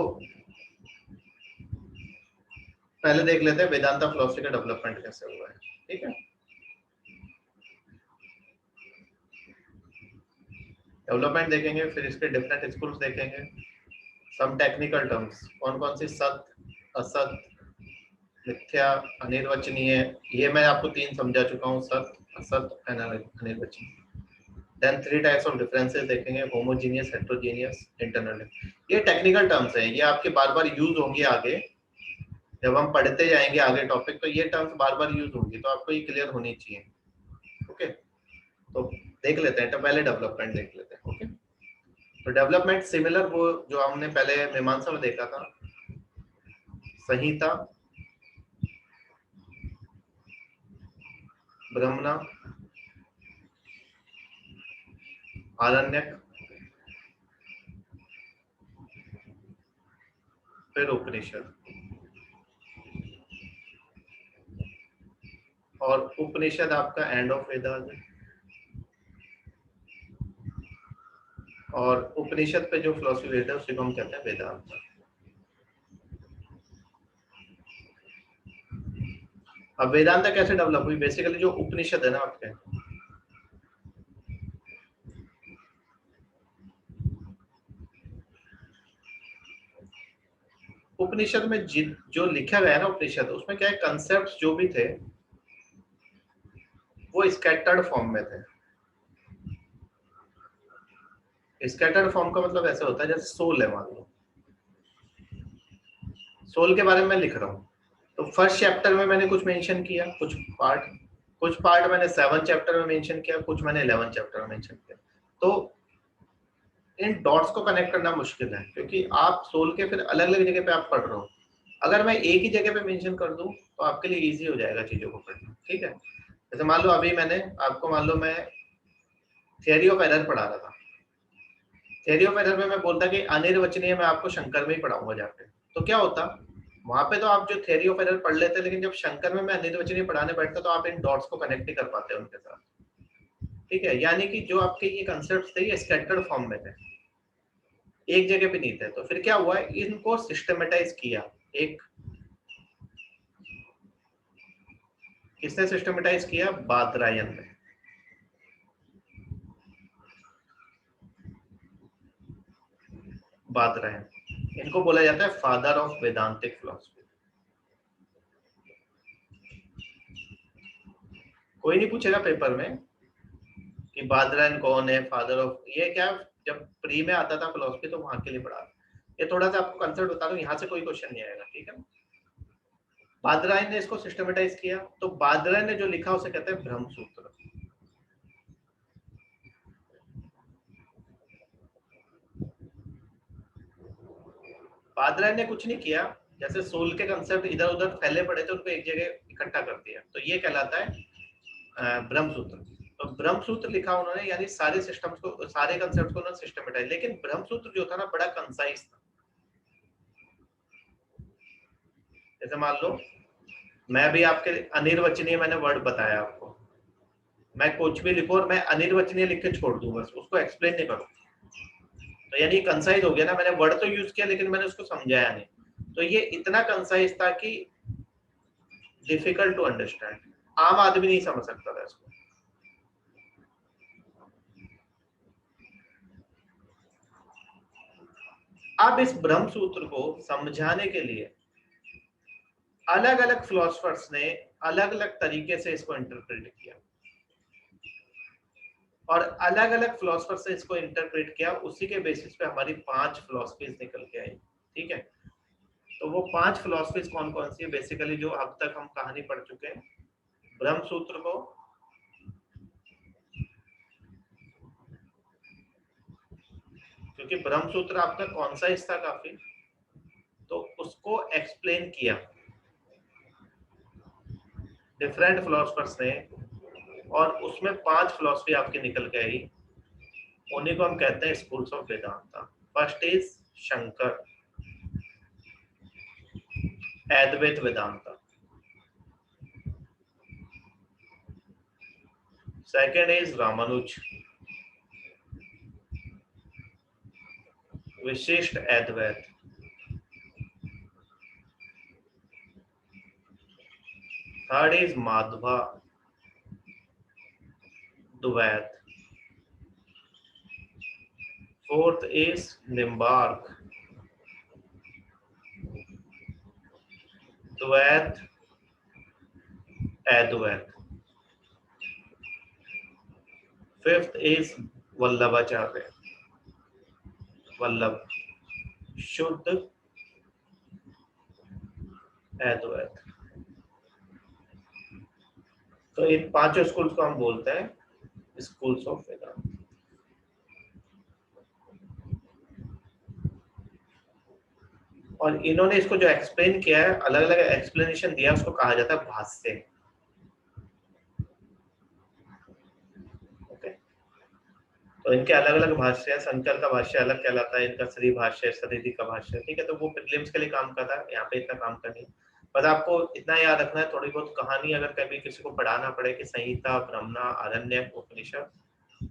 पहले देख लेते हैं वेदांता फिलॉसफी का डेवलपमेंट कैसे हुआ है, ठीक है. डेवलपमेंट देखेंगे, फिर इसके डिफरेंट स्कूल्स देखेंगे, सम टेक्निकल टर्म्स, कौन कौन सी सत्य, असत, मिथ्या, अनिर्वचनीय, ये मैं आपको 3 समझा चुका हूँ, सत्य, असत, अनिर्वचनीय. देन 3 टाइप्स ऑफ डिफरेंसेस देखेंगे, होमोजीनियस, हेटेरोजीनियस, इंटरनल. ये टेक्निकल टर्म्स हैं, ये आपके बार बार यूज होंगे आगे जब हम पढ़ते जाएंगे आगे टॉपिक, तो ये टर्म्स बार बार यूज होंगी, तो आपको ये क्लियर होनी चाहिए. ओके, तो देख लेते हैं, तो पहले डेवलपमेंट देख लेते हैं. ओके, तो डेवलपमेंट सिमिलर वो जो हमने पहले मीमांसा में देखा था, संहिता, ब्रह्मणा, आरण्यक, फिर उपनिषद. और उपनिषद आपका एंड ऑफ वेदास है, और उपनिषद पे जो फिलॉसफी वेद है उसी को हम कहते हैं वेदांत. अब वेदांत कैसे डेवलप हुई? बेसिकली जो उपनिषद है ना आपके, उपनिषद में जो लिखा गया है ना उपनिषद, उसमें क्या है, कंसेप्ट्स जो भी थे वो स्कैटर्ड फॉर्म में थे. स्कैटर्ड फॉर्म का मतलब ऐसा होता है जैसे सोल है, मान लो सोल के बारे में मैं लिख रहा हूँ, तो फर्स्ट चैप्टर में मैंने कुछ मेंशन किया, कुछ पार्ट मैंने 7th चैप्टर में मेंशन किया, कुछ मैंने 11th चैप्टर में मेंशन किया. तो इन डॉट्स को कनेक्ट करना मुश्किल है, क्योंकि आप सोल के फिर अलग अलग जगह पे आप पढ़ रहे हो. अगर मैं एक ही जगह पे मेंशन कर दूं तो आपके लिए इजी हो जाएगा चीजों को पढ़ना, ठीक है. जैसे मान लो अभी मैंने आपको, मान लो मैं थियरी ऑफ एरर पढ़ा रहा था, थियरी ऑफ एरर में मैं बोलता कि अनिर्वचनीय मैं आपको शंकर में ही पढ़ाऊंगा जाके, तो क्या होता, वहां पे तो आप जो थियरी ऑफ एरर पढ़ लेते, लेकिन जब शंकर में मैं अनिर्वचनीय पढ़ाने बैठता तो आप इन डॉट्स को कनेक्ट नहीं कर पाते उनके साथ, ठीक है. यानी कि जो आपके ये कंसेप्ट्स थे ये स्कैटर्ड फॉर्म में थे, एक जगह पे नहीं थे. तो फिर क्या हुआ, इनको सिस्टमेटाइज किया, एक किसने सिस्टमेटाइज किया? बादरायन ने। बादरायन, इनको बोला जाता है फादर ऑफ वेदांतिक फिलोसफी। कोई नहीं पूछेगा पेपर में कि बादरायन कौन है, फादर ऑफ, ये क्या, जब प्री में आता था फिलोसफी तो वहां के लिए पढ़ा। ये थोड़ा सा आपको कंसेप्ट बता दूं, यहाँ से कोई क्वेश्चन नहीं आएगा, ठीक है। बादरायन ने इसको सिस्टमेटाइज किया, तो बादरायन ने जो लिखा उसे कहते हैं ब्रह्म सूत्र। बादरायन ने कुछ नहीं किया, जैसे सोल के कंसेप्ट इधर उधर फैले पड़े थे, उनको एक जगह इकट्ठा कर दिया, तो ये कहलाता है ब्रह्म सूत्र। तो ब्रह्म सूत्र लिखा उन्होंने, यानी सारे सिस्टम्स को, सारे कंसेप्ट को उन्होंने सिस्टमेटाइज। लेकिन ब्रह्म सूत्र जो था ना, बड़ा कंसाइज था। जैसे मान लो मैं भी आपके अनिर्वचनीय मैंने वर्ड बताया आपको, मैं कुछ भी लिखूं और मैं अनिर्वचनीय लिख के छोड़ दूं, बस उसको एक्सप्लेन नहीं करूं, तो यानी कंसाइज हो गया ना। मैंने वर्ड तो यूज किया लेकिन मैंने उसको समझाया नहीं, तो ये इतना कंसाइज था कि डिफिकल्ट टू अंडरस्टैंड, आम आदमी नहीं समझ सकता था इसको। अब इस ब्रह्म सूत्र को समझाने के लिए अलग अलग फिलोसफर्स ने अलग अलग तरीके से इसको इंटरप्रेट किया, और अलग अलग फिलोसफर से इसको इंटरप्रेट किया। उसी के बेसिस पे हमारी 5 फिलोसफीज निकल के आई, ठीक है। तो वो 5 फिलोसफीज कौन कौन सी है? बेसिकली जो अब तक हम कहानी पढ़ चुके हैं, ब्रह्म सूत्र को क्योंकि ब्रह्म सूत्र आपका कॉन्साइज था काफी, तो उसको एक्सप्लेन किया डिफरेंट फिलोसफर्स ने, और उसमें 5 फिलोसफी आपकी निकल के आई। उन्हीं को हम कहते हैं schools of Vedanta. First is Shankara, Advaita Vedanta. Second is Ramanuja, Vishishta Advaita. Third is Madhava, द्वैत। फोर्थ इज निम्बार्क, द्वैत अद्वैत। फिफ्थ इज वल्लभाचार्य, वल्लभ, शुद्ध अद्वैत। तो इन पांचों स्कूल्स को हम बोलते हैं स्कूल्स ऑफ वेदांत। और इन्होंने इसको जो एक्सप्लेन किया है, अलग अलग एक्सप्लेनेशन दिया, उसको कहा जाता है भाष्य। ओके, तो इनके अलग अलग भाष्य है। शंकर का भाष्य अलग कहलाता है, इनका श्री भाष्य, सरिधि का भाष्य, ठीक है। तो वो प्रीलिम्स के लिए काम करता है, यहाँ पे इतना काम का नहीं। बस आपको इतना याद रखना है, थोड़ी बहुत कहानी अगर कभी किसी को पढ़ाना पड़े कि संहिता, ब्रह्मणा, आरण्यक, उपनिषद।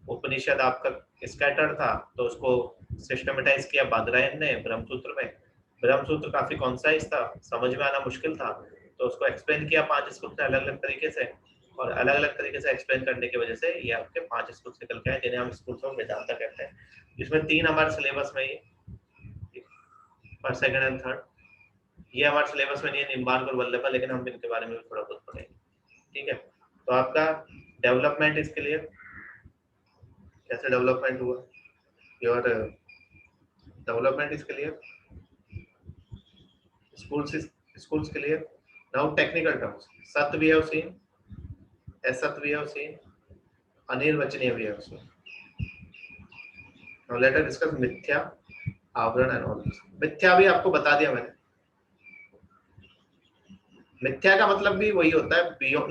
उपनिषद आपका स्कैटर्ड था, तो उसको सिस्टमेटाइज किया बादरायन ने ब्रह्मसूत्र में। ब्रह्मसूत्र काफी कॉन्साइज था, समझ में आना मुश्किल था, तो उसको एक्सप्लेन किया 5 स्कूल से अलग अलग तरीके से, और अलग अलग तरीके से एक्सप्लेन करने की वजह से ये आपके 5 स्कूल निकल के आए, जिन्हें हम स्कूल्स ऑफ वेदांता कहते हैं। इसमें 3 हमारे सिलेबस में ही, फर्स्ट, सेकंड एंड थर्ड। ये हमारे सिलेबस में नहीं है, निम्बार्क और वल्लभा, लेकिन हम इनके बारे में भी थोड़ा बहुत पढ़ेंगे, ठीक है। तो आपका डेवलपमेंट इसके लिए कैसे डेवलपमेंट हुआ, योर डेवलपमेंट इसके लिए schools clear. Now technical terms. Sat we have seen, asat we have seen, anirvachaniya we have seen. Now let us discuss mithya, आवरण and all this. मिथ्या भी आपको बता दिया मैंने। मिथ्या का मतलब भी वही होता है,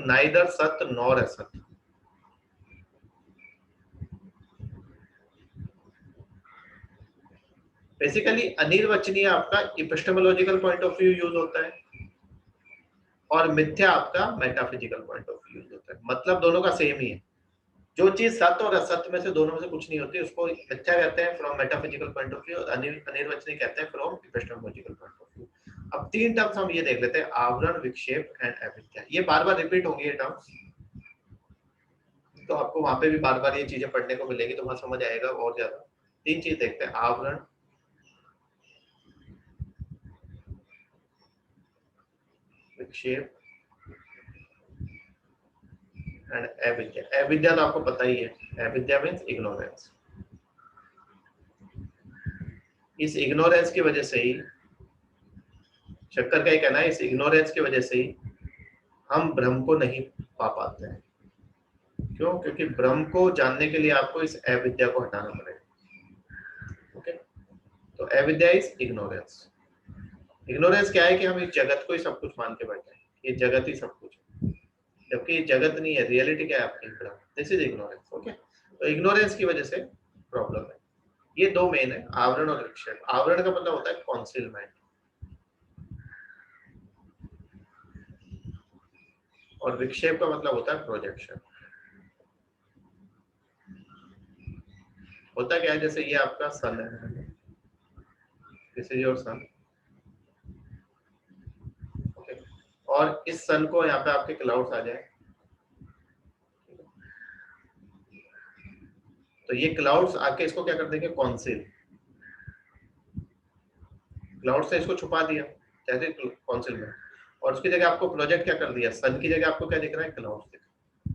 नाइदर सत्य नॉर असत्य। बेसिकली अनिर्वचनीय आपका epistemological point of view use होता है, और मिथ्या आपका metaphysical point of view use होता है। मतलब दोनों का सेम ही है। जो चीज सत्य और असत्य में से दोनों में से कुछ नहीं होती, उसको मिथ्या कहते हैं from metaphysical point of view, और अनिर्वचनीय कहते हैं from epistemological point of view. अब 3 टर्म्स हम ये देख लेते हैं, आवरण, विक्षेप एंड अविद्या। ये बार बार रिपीट होंगी ये टर्म्स, तो आपको वहां पे भी बार बार ये चीजें पढ़ने को मिलेगी, तो वहां समझ आएगा और ज्यादा। 3 चीज देखते हैं, आवरण, विक्षेप एंड अविद्या। अविद्या तो आपको पता ही है, अविद्या मीन्स इग्नोरेंस। इस इग्नोरेंस की वजह से ही, शंकर का ये कहना है, इस इग्नोरेंस की वजह से ही हम ब्रह्म को नहीं पा पाते हैं। क्यों? क्योंकि ब्रह्म को जानने के लिए आपको इस अविद्या को हटाना पड़ेगा। ओके, तो अविद्या इज इग्नोरेंस। इग्नोरेंस क्या है कि हम इस जगत को ही सब कुछ मान के बैठे हैं, ये जगत ही सब कुछ है, जबकि ये जगत नहीं है। रियलिटी क्या है आपकी? ब्रह्म। This is ignorance. ओके, तो इग्नोरेंस की वजह से प्रॉब्लम है। ये दो मेन है, आवरण और विक्षेप। आवरण का मतलब होता है कॉन्सीलमेंट, और विक्षेप का मतलब होता है प्रोजेक्शन। होता क्या है, जैसे ये आपका सन है, this is your son. Okay, और इस सन को यहाँ पे आपके क्लाउड्स आ जाए, तो ये क्लाउड्स आके इसको क्या कर देंगे? कॉन्सिल। क्लाउड से इसको छुपा दिया जैसे कॉन्सिल में, और उसकी जगह आपको प्रोजेक्ट क्या कर दिया? सन की जगह आपको क्या दिख रहा है? क्लाउड्स दिख रहा है।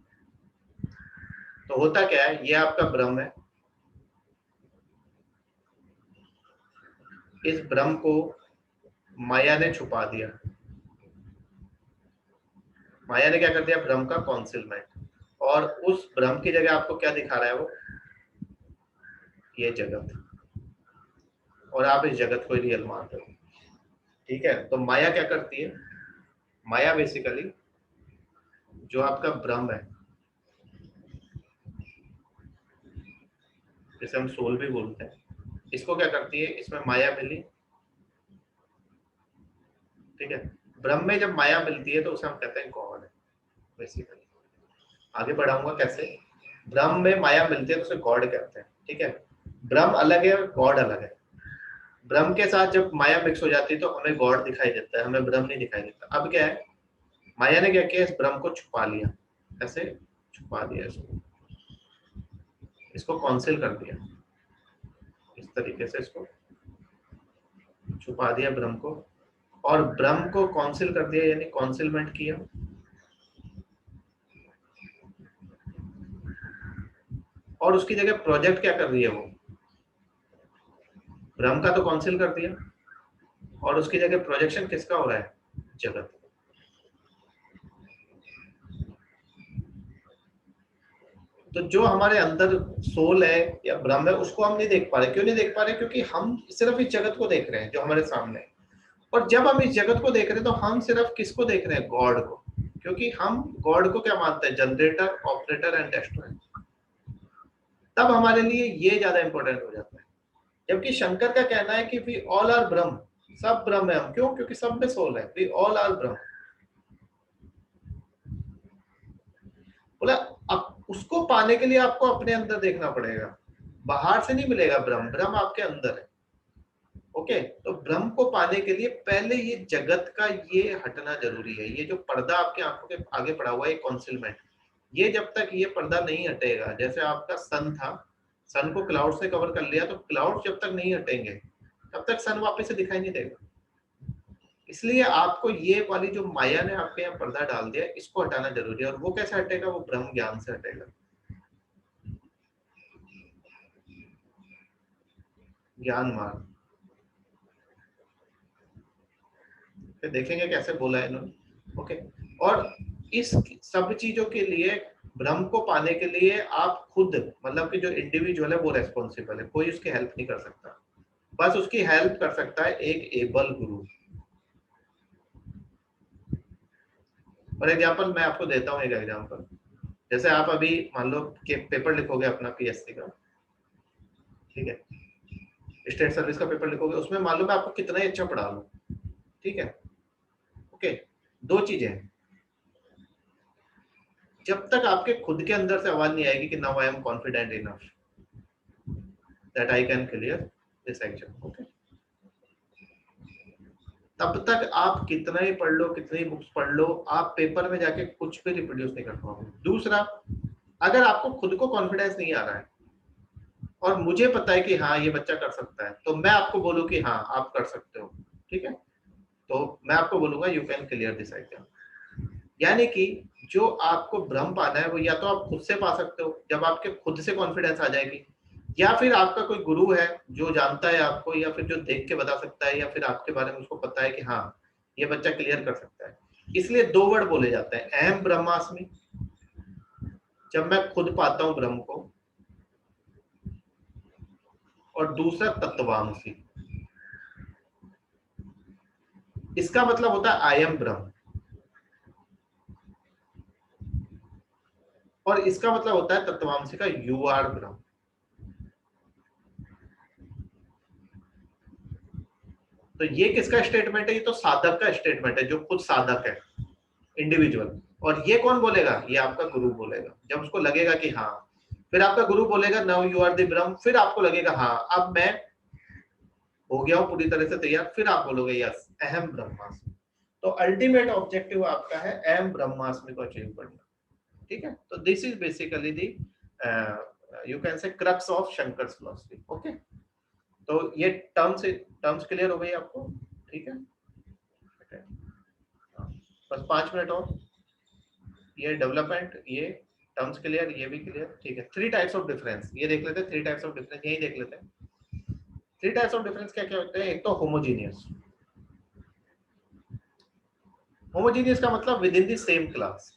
तो होता क्या है, ये आपका ब्रह्म है, इस ब्रह्म को माया ने छुपा दिया। माया ने क्या कर दिया? ब्रह्म का कॉन्सिलमेंट, और उस ब्रह्म की जगह आपको क्या दिखा रहा है? वो ये जगत, और आप इस जगत को रियल मान रहे हो। ठीक है, तो माया क्या करती है? माया बेसिकली जो आपका ब्रह्म है, जिसे हम सोल भी बोलते हैं, इसको क्या करती है? इसमें माया मिली, ठीक है, ब्रह्म में जब माया मिलती है तो उसे हम कहते हैं गॉड बेसिकली। आगे बढ़ाऊंगा कैसे। ब्रह्म में माया मिलती है तो उसे गॉड कहते हैं। ठीक है, ब्रह्म अलग है और गॉड अलग है। ब्रह्म के साथ जब माया मिक्स हो जाती है तो हमें गॉड दिखाई देता है, हमें ब्रह्म नहीं दिखाई देता। अब क्या है, माया ने क्या किया? इस ब्रह्म को छुपा लिया, ऐसे छुपा दिया, इसको कॉन्सिल कर दिया, इस तरीके से इसको छुपा दिया ब्रह्म को, और ब्रह्म को कॉन्सिल कर दिया, यानी कॉन्सिलमेंट किया। और उसकी जगह प्रोजेक्ट क्या कर रही है? वो ब्रह्म का तो कॉन्सिल कर दिया, और उसकी जगह प्रोजेक्शन किसका हो रहा है? जगत। तो जो हमारे अंदर सोल है या ब्रह्म है, उसको हम नहीं देख पा रहे। क्यों नहीं देख पा रहे? क्योंकि हम सिर्फ इस जगत को देख रहे हैं जो हमारे सामने है। और जब हम इस जगत को देख रहे हैं तो हम सिर्फ किसको देख रहे हैं? गॉड को। क्योंकि हम गॉड को क्या मानते हैं? Generator, operator and destroyer. तब हमारे लिए ये ज्यादा इंपॉर्टेंट हो जाता है। जबकि शंकर का कहना है कि वी ऑल आर ब्रह्म, सब ब्रह्म है हम। क्यों? क्योंकि सब में सोल है। वी ऑल आर ब्रह्म। बोला अब उसको पाने के लिए आपको अपने अंदर देखना पड़ेगा, बाहर से नहीं मिलेगा ब्रह्म। ब्रह्म आपके अंदर है। ओके, तो ब्रह्म को पाने के लिए पहले ये जगत का ये हटना जरूरी है। ये जो पर्दा आपके आंखों के आगे पड़ा हुआ है, कॉन्सिलमेंट, ये जब तक ये पर्दा नहीं हटेगा, जैसे आपका सन था, सन को क्लाउड से कवर कर लिया, तो क्लाउड जब तक नहीं हटेंगे तब तक सन वापस से दिखाई नहीं देगा। इसलिए आपको ये वाली जो माया ने आपके यहाँ पर्दा डाल दिया, इसको हटाना जरूरी है। और वो कैसे हटेगा? वो ब्रह्म ज्ञान से हटेगा, ज्ञान मार्ग। फिर देखेंगे कैसे बोला है इन्होंने। ओके, और इस सब चीजों के लिए, ब्रह्म को पाने के लिए आप खुद, मतलब कि जो इंडिविजुअल है वो रेस्पॉन्सिबल है, कोई उसकी हेल्प नहीं कर सकता। बस उसकी हेल्प कर सकता है एक एबल गुरु। फॉर एग्जाम्पल मैं आपको देता हूँ एक एग्जाम्पल। जैसे आप अभी मान लो कि पेपर लिखोगे अपना पीएससी का, ठीक है, स्टेट सर्विस का पेपर लिखोगे, उसमें मान लो मैं आपको कितना ही अच्छा पढ़ा लूं, ठीक है, ओके, दो चीजें हैं। जब तक आपके खुद के अंदर से आवाज नहीं आएगी कि now I am confident enough that I can clear this exam, okay, तब तक आप कितना ही पढ़ लो, कितनी बुक्स पढ़ लो, आप पेपर में जाके कुछ भी रिप्रोड्यूस नहीं कर पाओगे। दूसरा, अगर आपको खुद को कॉन्फिडेंस नहीं आ रहा है और मुझे पता है कि हाँ ये बच्चा कर सकता है, तो मैं आपको बोलूँ कि हाँ आप कर सकते हो, ठीक है, तो मैं आपको बोलूंगा you can clear this exam. यानी कि जो आपको भ्रम पाना है वो या तो आप खुद से पा सकते हो जब आपके खुद से कॉन्फिडेंस आ जाएगी, या फिर आपका कोई गुरु है जो जानता है आपको, या फिर जो देख के बता सकता है, या फिर आपके बारे में उसको पता है कि हाँ ये बच्चा क्लियर कर सकता है। इसलिए दो वर्ड बोले जाते हैं, अहम ब्रह्मास्मि, जब मैं खुद पाता हूं ब्रह्म को, और दूसरा तत्वांसी। इसका मतलब होता है आई एम ब्रह्म, और इसका मतलब होता है तत्वांशी का यू आर ब्रह्म। तो ये किसका स्टेटमेंट है? ये तो साधक का स्टेटमेंट है, जो खुद साधक है, इंडिविजुअल। और ये कौन बोलेगा? ये आपका गुरु बोलेगा, जब उसको लगेगा कि हाँ, फिर आपका गुरु बोलेगा नाउ यू आर द ब्रह्म, फिर आपको लगेगा हाँ अब मैं हो गया हूं पूरी तरह से तैयार, फिर आप बोलोगे यस अहम ब्रह्मास्मि। तो अल्टीमेट ऑब्जेक्टिव आपका है अहम ब्रह्मास्मि को अचीव करना, ठीक है। तो this is basically the you can say crux of Shankar's philosophy. Okay, तो ये टर्म्स क्लियर हो गई आपको, ठीक है। Okay. हाँ, बस 5 मिनट और, ये डेवलपमेंट, ये टर्म्स क्लियर, ये भी क्लियर, ठीक है। 3 टाइप्स ऑफ डिफरेंस ये देख लेते हैं, 3 टाइप्स ऑफ डिफरेंस यही देख लेते हैं। 3 टाइप्स ऑफ डिफरेंस क्या क्या होते हैं? एक तो होमोजीनियस। होमोजीनियस का मतलब with in the same class,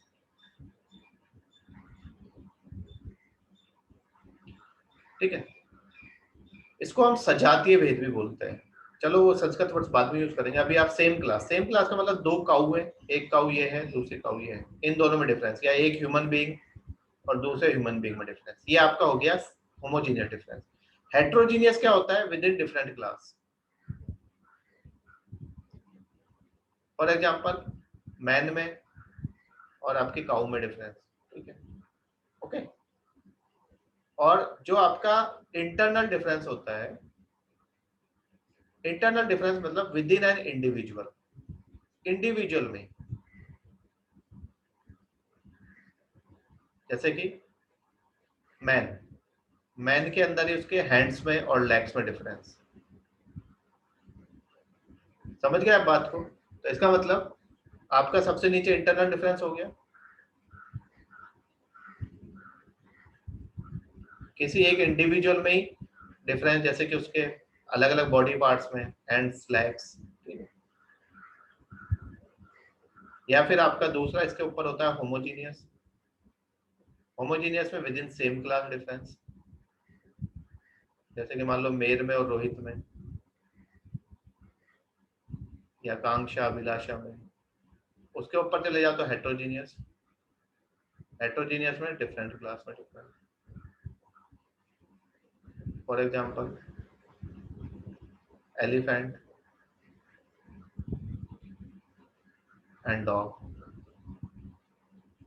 ठीक है। इसको हम सजातीय भेद भी बोलते हैं। चलो वो संस्कृत वर्ड्स बाद में यूज करेंगे, अभी आप सेम क्लास, सेम क्लास का मतलब 2 काऊ है, एक काऊ ये है, दूसरी काऊ ये है, इन दोनों में डिफरेंस, या एक ह्यूमन बीइंग और दूसरे ह्यूमन बीइंग में डिफरेंस, ये आपका हो गया होमोजीनियस डिफरेंस। हेट्रोजीनियस क्या होता है? With in different class. For example man में और आपकी काऊ में डिफरेंस, ठीक है, ओके। और जो आपका इंटरनल डिफरेंस होता है, इंटरनल डिफरेंस मतलब with in an individual, individual में, जैसे कि मैन, मैन के अंदर ही उसके हैंड्स में और लेग्स में डिफरेंस। समझ गए आप बात को? तो इसका मतलब आपका सबसे नीचे इंटरनल डिफरेंस हो गया, किसी एक इंडिविजुअल में ही डिफरेंस, जैसे कि उसके अलग अलग बॉडी पार्ट्स में, हैंड्स, लेग्स, ठीक है। या फिर आपका दूसरा इसके ऊपर होता है होमोजीनियस। होमोजीनियस में with in same class difference, जैसे कि मान लो मेर में और रोहित में, या कांक्षा अभिलाषा में। उसके ऊपर चले जाओ तो हेट्रोजीनियस, हेट्रोजीनियस में डिफरेंट क्लास में different. For example elephant and dog,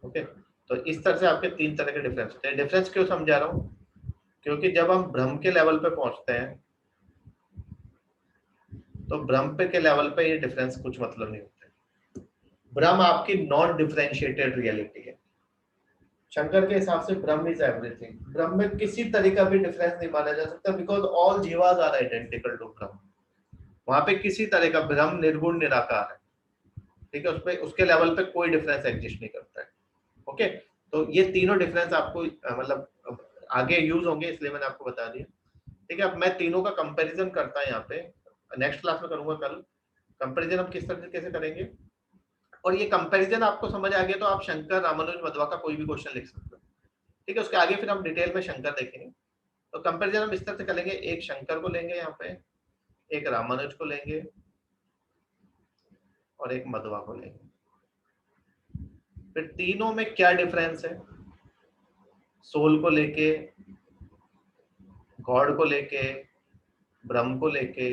okay. तो इस तरह से आपके 3 तरह के डिफरेंस होते हैं। डिफरेंस क्यों समझा रहा हूँ? क्योंकि जब हम भ्रम के लेवल पे पहुंचते हैं, तो भ्रम पे के लेवल पे ये डिफरेंस कुछ मतलब नहीं होते। भ्रम आपकी नॉन डिफरेंशिएटेड रियलिटी है। शंकर के हिसाब से ब्रह्म इज एवरीथिंग, ब्रह्म में किसी तरह का भी डिफरेंस नहीं माना जा सकता, because all jivas are identical to Brahman. वहां पे किसी तरह का ब्रह्म निर्गुण निराकार है, ठीक है, उसपे उसके लेवल पे कोई डिफरेंस एग्जिस्ट नहीं करता है, ओके। तो ये तीनों डिफरेंस आपको मतलब आगे यूज होंगे, इसलिए मैंने आपको बता दिया, ठीक है। अब मैं तीनों का कंपैरिजन करता है यहाँ पे, नेक्स्ट क्लास में करूंगा कल। कंपैरिजन हम किस तरीके से करेंगे, और ये कंपैरिजन आपको समझ आ गया तो आप शंकर, रामानुज, मध्वा का कोई भी क्वेश्चन लिख सकते हो, ठीक है। उसके आगे फिर हम डिटेल में शंकर देखेंगे। तो कंपैरिजन हम इस तरह से करेंगे, एक शंकर को लेंगे यहाँ पे, एक रामानुज को लेंगे, और एक मध्वा को लेंगे। फिर तीनों में क्या डिफरेंस है, सोल को लेके, गॉड को लेके, ब्रह्म को लेके,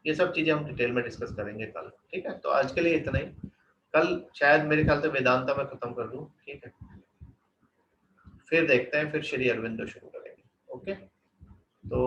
ये सब चीजें हम डिटेल में डिस्कस करेंगे कल, ठीक है। तो आज के लिए इतना ही, कल शायद मेरे ख्याल से वेदांता में खत्म कर दूं, ठीक है। फिर देखते हैं, फिर श्री अरविंदो शुरू करेंगे, ओके। तो